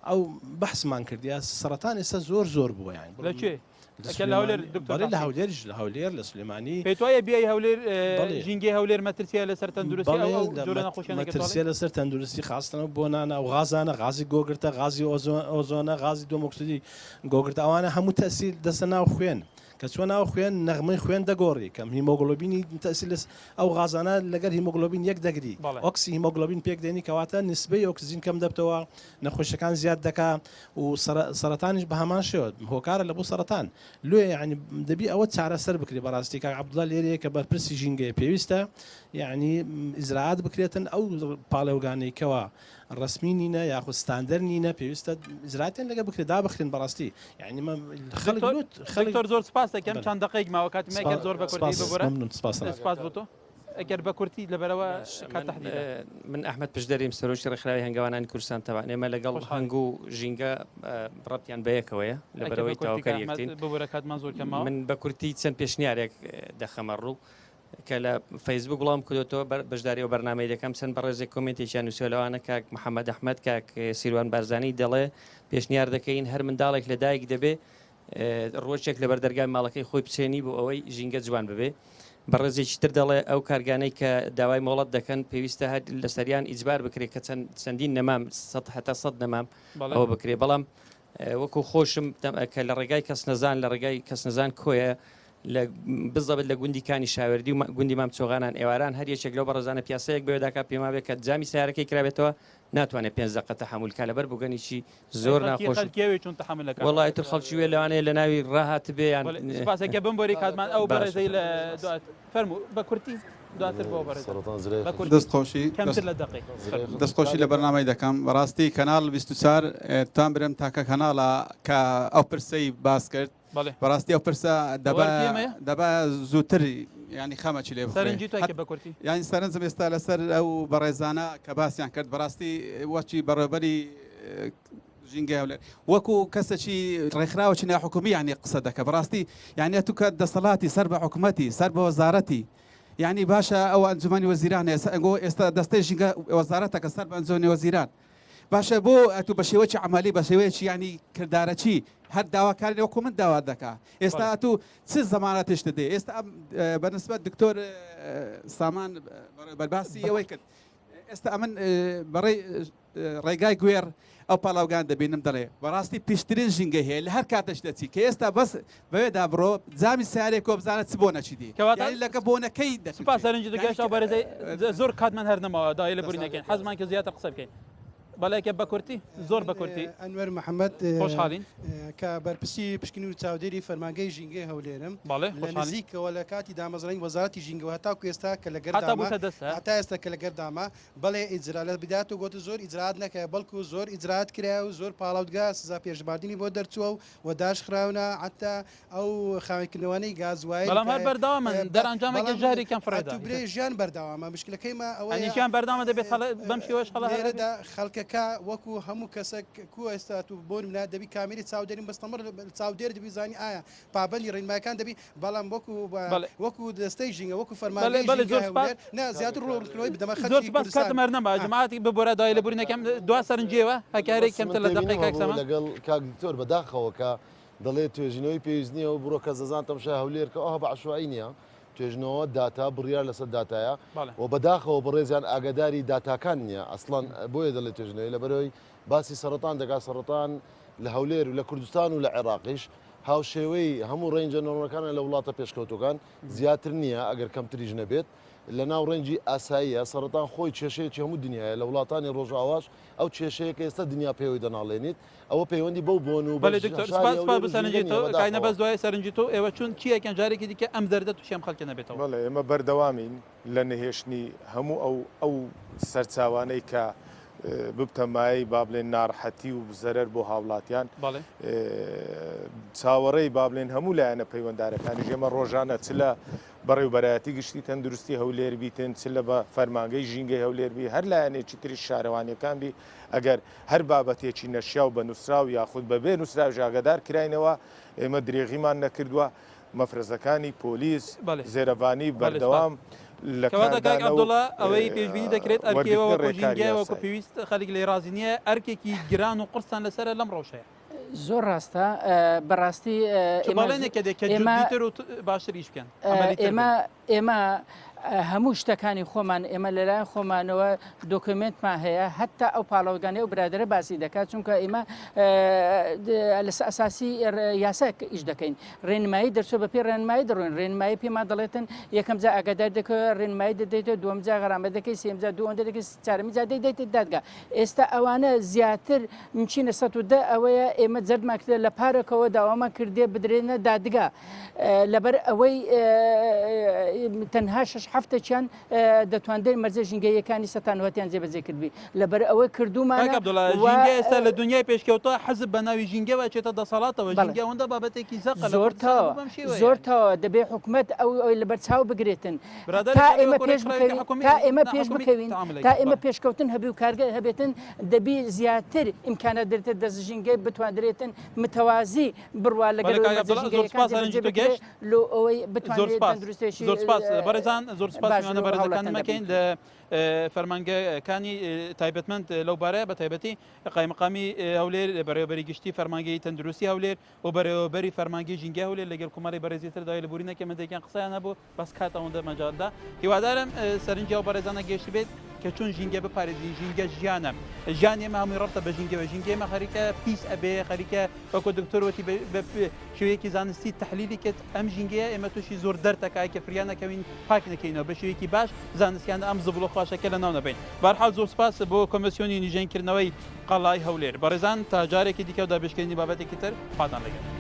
ئەو بەحسمان کردیا سەرەتان ئێستا زۆر بووە یان لەکوێ لە هەولێرش لە هەولێر لە سلێمانی پێتوایە بیای هەولێر ژینگەی هەولێر مەترسیە لەسەر تەندروستی مەترسیە لەسەر تەندروستی خاستنەوە بۆ نانە و غازانە غازی گۆگرتە غازی ئۆزۆنە غازی دۆمۆکسیدی گۆگرتە ئەوانە هەموو تەسیل دەستە ناو خوێن کە چۆن ناو خوێن نەغمەی خوێن دەگۆڕی کەم هیمۆگلۆبینی تەسیل ئەو غازانە لەگەر هیمۆگلۆبین یەک دەگری ئۆکسی هیمۆگلۆبین پێک دێنی کەواتە نسبەی ئۆکسیجین کەم دەبتەوە نەخۆشیەکان زیاد دەکا و سەرەتانیش بە هەمان شێوە هۆکارە لە بۆ سەرەتان لێ یعنی دەبی ئەوە چارەسەر بکری بەڕاستی کاک عەبدوڵڵا لێرەیە کە بەرپرسی ژینگەیە پێویستە یعنی ئیزراعات بکرێتن ئەو پاڵێوگانەی کەوە ڕسمی نینە یاخود ستاندەر نینە پێویستە ئیزراعاتیان لەگە بکرێت دابخرێن بەڕاستی یعنی خەڵک زۆر سپاس دەکەم چەند دقەیەک ماوە کاتی مێکە زۆر بە کوردی ببورە سپاس بۆ تۆ ئەگەر بە کورتی لەبەرەوە من ئەحمەد پشدەریم سەرۆکی ڕێکخراوی هەنگاوانانی کوردستان تەوان ئێمە لەگەڵ هەنگ و ژینگە ڕەتیان بەیەکەوەیە لەبەرەوەی تاواکەر یەکتین ببورە کاتمان زۆر کەماوە من بە کورتی چەند پێشنیارێک دەخەمە ڕوو کە لە فەیسبوک وڵام کردوتەوە بەشداری و بەرنامەی دەکەم چەند بەڕێزێک کۆمنتێکیان نووسێ لەوانە کاک محەممەد ئەحمەد کاک سیروان بارزانی دەڵێ پێشنیار دەکەین هەر منداڵێک لە دایک دەبێ ڕۆژێک لە بەردەرگای ماڵەکەی خۆی بچێنی بۆ ئەوەی ژینگە جوان ببێ بەڕێزێکی تر دەڵێ ئەو کارگانەی کە داوای مۆڵەت دەکەن پێویستە هەر لەسەریان ئیجبار بکرێت کە چەندین نەمام هەتا 100 نەمام ئەوە بکرێ بەڵام وەکو خۆشم کە لە ڕێگای کەس نەزان لە ڕێگای کەس نەزان کۆیە بزەبت لە گوندیکانی شاوردی و گوندی مامچۆغانان ئێواران هەر یەکێک لەو بەڕێزانە پیاسەیەک بەوێداکە پێما بێت کە جامی سیارەکەی کرابێتەوە ناتوانێت 5 دقیقە تەحمل کە لەبەر بووگەنیی زۆر ناخۆش وڵای تر خەڵکی وێ لەوانەیە لە ناوی ڕاهات بێ یان سپاسەکە بمبۆری کاتمان ئەو بەڕێزەی لە فەرموو بە کورتی دواتر بۆ دەستخۆشی لە بەرنامەی دەکەم بەڕاستی کەناڵ 24 تان برم تاکە کەناڵە کە ئەو پرسەی باس کرد بەڕاستی ئەو پرسە دەبا زووتر ینی خەمەکی لێ ینی سەرنجم ئێستا لەسەر ئەو بەڕێزانە کە باسییان کرد بەڕاستی وەچی بەڕێبەری ژینگە هەولێر وەکو کەسێکی ڕێکخراوەکی ناحکومی ینی قسە دەکە بەڕاستی یعنی تو کە دەسەڵاتی سەر بە حکوومەتی سەر بە وەزارەتی یعنی باشە ئەو ئەنجومەنی وەزیران ئێستا دەستەی ژینگە وەزارەتەکە سەر بە ئەنجومەنی وەزیران باشە بۆ ئەتو بە شێوەیەکی عملی بە شێوەیەکی ینی کردارەچی هەر داواکاری وەکو من داوا دەکا ئێستا ئەتو چ زەمانەتش دەدێ ئێستا بەنسبەت دکتۆر سامان بەرباسی ئەوەی کرد ئێستا ئەمن بەڕێی ڕێگای گوێر ئەو پاڵاوگان دەبینم دەڵێ بەڕاستی پشتترین ژینگە هەیە لە هەر کاتەش دەچی کە ئێستا بەس بەوێدا بڕۆ جامی سیارێک کۆ بزانێت چ بۆ نەچی دی لەکە بۆنەکەی سپاسەرنجی دەگەشت بەرەزەی زۆر کاتمان هەر نەماوە دای لە بورینەکەین حەزمان کە زیاتر قسە بکەین بەڵێکە بە کورتی زۆر بە کورتی ئەنوەر محەممەد خۆشحاڵین کە بەرپرسی پشکنی و چاودێری فەرمانگەی ژینگەی هەولێرم لە نزیکەوە لە کاتی دامەزرانی وەزارەتی ژینگەوە هەتاکو ئێستا کە لە گەردتا ئێستا کە لە گەردامە بەڵێ ئیجرا لە بدات و گوتە زۆر ئیجرات نەکە بەڵکو زۆر ئیجرات کرا و زۆر پاڵاوتگا سزا پێشباردننی بۆ دەرچووە و داش خراونە حتا ئەو خاوێنکردنەوەی گازوای بەڵام هەر بەرداوامە دەرانجامێکی ژاری کەم فرەدا برێ ژیان بەرداوامە مشکلەکەیمە ئەوەیان بەردامە دەبێت بەم شێوەش خەڵکە دەکا وەکو هەموو کەسێک کو ئێستا و بۆ منە دەبی کامری چاودێرین بەستەمەر چاودێر دەبیزانی ئایا پابندی ڕێنمایەکان دەبی بەڵام وەکو دەستەی ژینگە وەکو فەرمانگەی زیاتر ڕۆڵکردنەوەی بدەمە خەڵکی بەس کاتمەر نەما جەماعەتی ببۆرە دای لەبوورینەکەم دوا سەرنجێوە هەکارێک کەمتر لە دقیقەک سەما لەگەڵ کاک دکتۆر بەداخەوە کە دەڵێت توێژینەوەی پێویست نییە و بڕۆ کە زەزان تەمشا هەولێر کە ئەوها بە عشوایی نییە توێژنەوە داتا بڕیار لەسەر داتایە و بەداخەوە بەڕێزیان ئاگاداری داتاکان نییە ئەسڵان بۆیە دەڵێت توێژنەوەی لەبەرەوەی باسی سەرەتان دەکات سەرەتان لە هەولێر و لە کوردستان و لە عێراقیش هاوشێوەی هەموو ڕێنجە نۆڕەکانە لە وڵاتە پێشکەوتەکان زیاتر نییە ئەگەر کەمتریش نەبێت لە ناو ڕێنجی ئاساییە سەرەتان خۆی کێشەیەکی هەموو دنیاە لە وڵاتانی ڕۆژاواش ئەو کێشەیەکە ئێستا دنیا پێوەی دەناڵێنیت ئەوە پەیوەندی بەو بۆن و کاینە بەس دوای سەرنجی تۆ ئێوە چون چیەکەن جارێکی دیکە ئەم دەردە تووشیان خەڵکە نەبێتەوە بەڵێ ئێمە بەردەوامین لە نەهێشتنی هەموو ئەو سەرچاوانەی کە ببتەمایی با بڵێن ناڕەحەتی و زەرەر بۆ هاوڵاتیان چاوەڕێی با بڵێن هەموو لایەنە پەیوەنددارەکانی ژێمە ڕۆژانە چ لە بەڕێوبەرایەتی گشتی تەندروستی هەولێر بیتن چ لە بە فەرمانگەی ژینگەی هەولێر بی هەر لایەنێکی تری شارەوانیەکان بی ئەگەر هەر بابەتێکی نەشیا و بە نووسراو یاخود بەبێ نووسراو ژاگەدار کراینەوە ئێمە درێغیمان نەکردووە مەفرەزەکانی پۆلیس زێرەبانی بەردەوام عبدوڵە ئەوەی پێشبینی دەکرێت ئەرکێەوە ژینگەوەکو پێویست خەڵک لێ رازی نییە ئەرکێکی گران و قرسان لەسەر لەم ڕۆژەیە زۆر ڕاستە بەڕاستی ئێمەڵێنێکە دێکەمەتر و باشتریش بکەن ئێمە هەموو شتەکانی خۆمان ئێمە لەلایەن خۆمانەوە دۆکمنتمان هەیە هەتا ئەو پاڵەوگانەی و برادرە باسی دەکات چونکە ئێمە لە ئەساسی یاسا ئیش دەکەین ڕێنمایی دەرچۆ بە پێ ڕێنمایی دەڕۆین ڕێنمایی پێمان دەڵێتن یەکەم جا ئاگادار دەکەوە ڕێنمایی دەدەیتەوە دووەم جا غەرامە دەکەی سێم جا دووەم دەکەی چارەمی جا دەیدەیت دادگا ئێستا ئەوانە زیاتر مچینە 110 ئەوەیە ئێمە جەردمان کردە لە پارێکەوە داوامان کردێ بدرێنە دادگا لەبەر ئەوەی تەنها شش هەفتێکیان دەتوانێت مەرجە ژینگەیەکانی سەتانوەتیان جێبەجێ کردبی لەبەر ئەوەی کردومان ژینگە ئێستا لە دنیای پێشکەوتە حەزب بە ناوی ژینگەوە چێتە دەسەڵاتەوە ژینگە ئەوەندە بابەتێکی زەقە زۆرتەوە دەبێ حکومەت ئەو لەبەر چاو بگرێتن تا ئێمە پێش بکەوین تا ئێمە پێشکەوتن هەبی و کارگە هەبێتن دەبی زیاتر ئیمکانە دەرێتە دەست ژینگەی بتوانرێتن متەوازی بڕوا لەگەڵ ئەوەی بتوانێت بەڕێزان زۆر سپاسیانە بەرزەکان مەکەین لە فەرمانگەکانی تایبەتمەند لەو بارەیە بە تایبەتی قایمەقامی هەولێر بەڕێوەبەری گشتی فەرمانگەی تەندروستی هەولێر و بەڕێوەبەری فەرمانگەی ژینگە هەولێر لەگەڵ کوماری بەڕێزیتر دای لە بورینەکە مندێکیان قسەیان هەبوو بەس کات ئەوەندە مەجالدا هیوادارم سەرنجی ئەو بەڕێزانە گەشت بێت کە چۆن ژینگە بپارێزی ژینگە ژیانە ژیان ئێمە هەمووی ڕەبتە بە ژینگەوە ژینگە ئێمە خەریکە پیس ئەبێ خەریکە وەکو دکتۆرەتی شێوەیەکی زانستی تەحلیلی کرد ئەم ژینگەیە ئێمە تووشی زۆر دەرتەکای کە فریانەکەوین پاک نەکەینەوە بە شێوەیەکی باش زانستیان ئەم زبڵە خۆشەکە لە ناو نەبین بەرحاڵ زۆر سپاس بۆ کۆمسیۆنی نیژێنکردنەوەی قەڵای هەولێر بەڕێزان تا جارێکی دیکە و دابشکردنی بابەتێکی تر پاتان لەگەن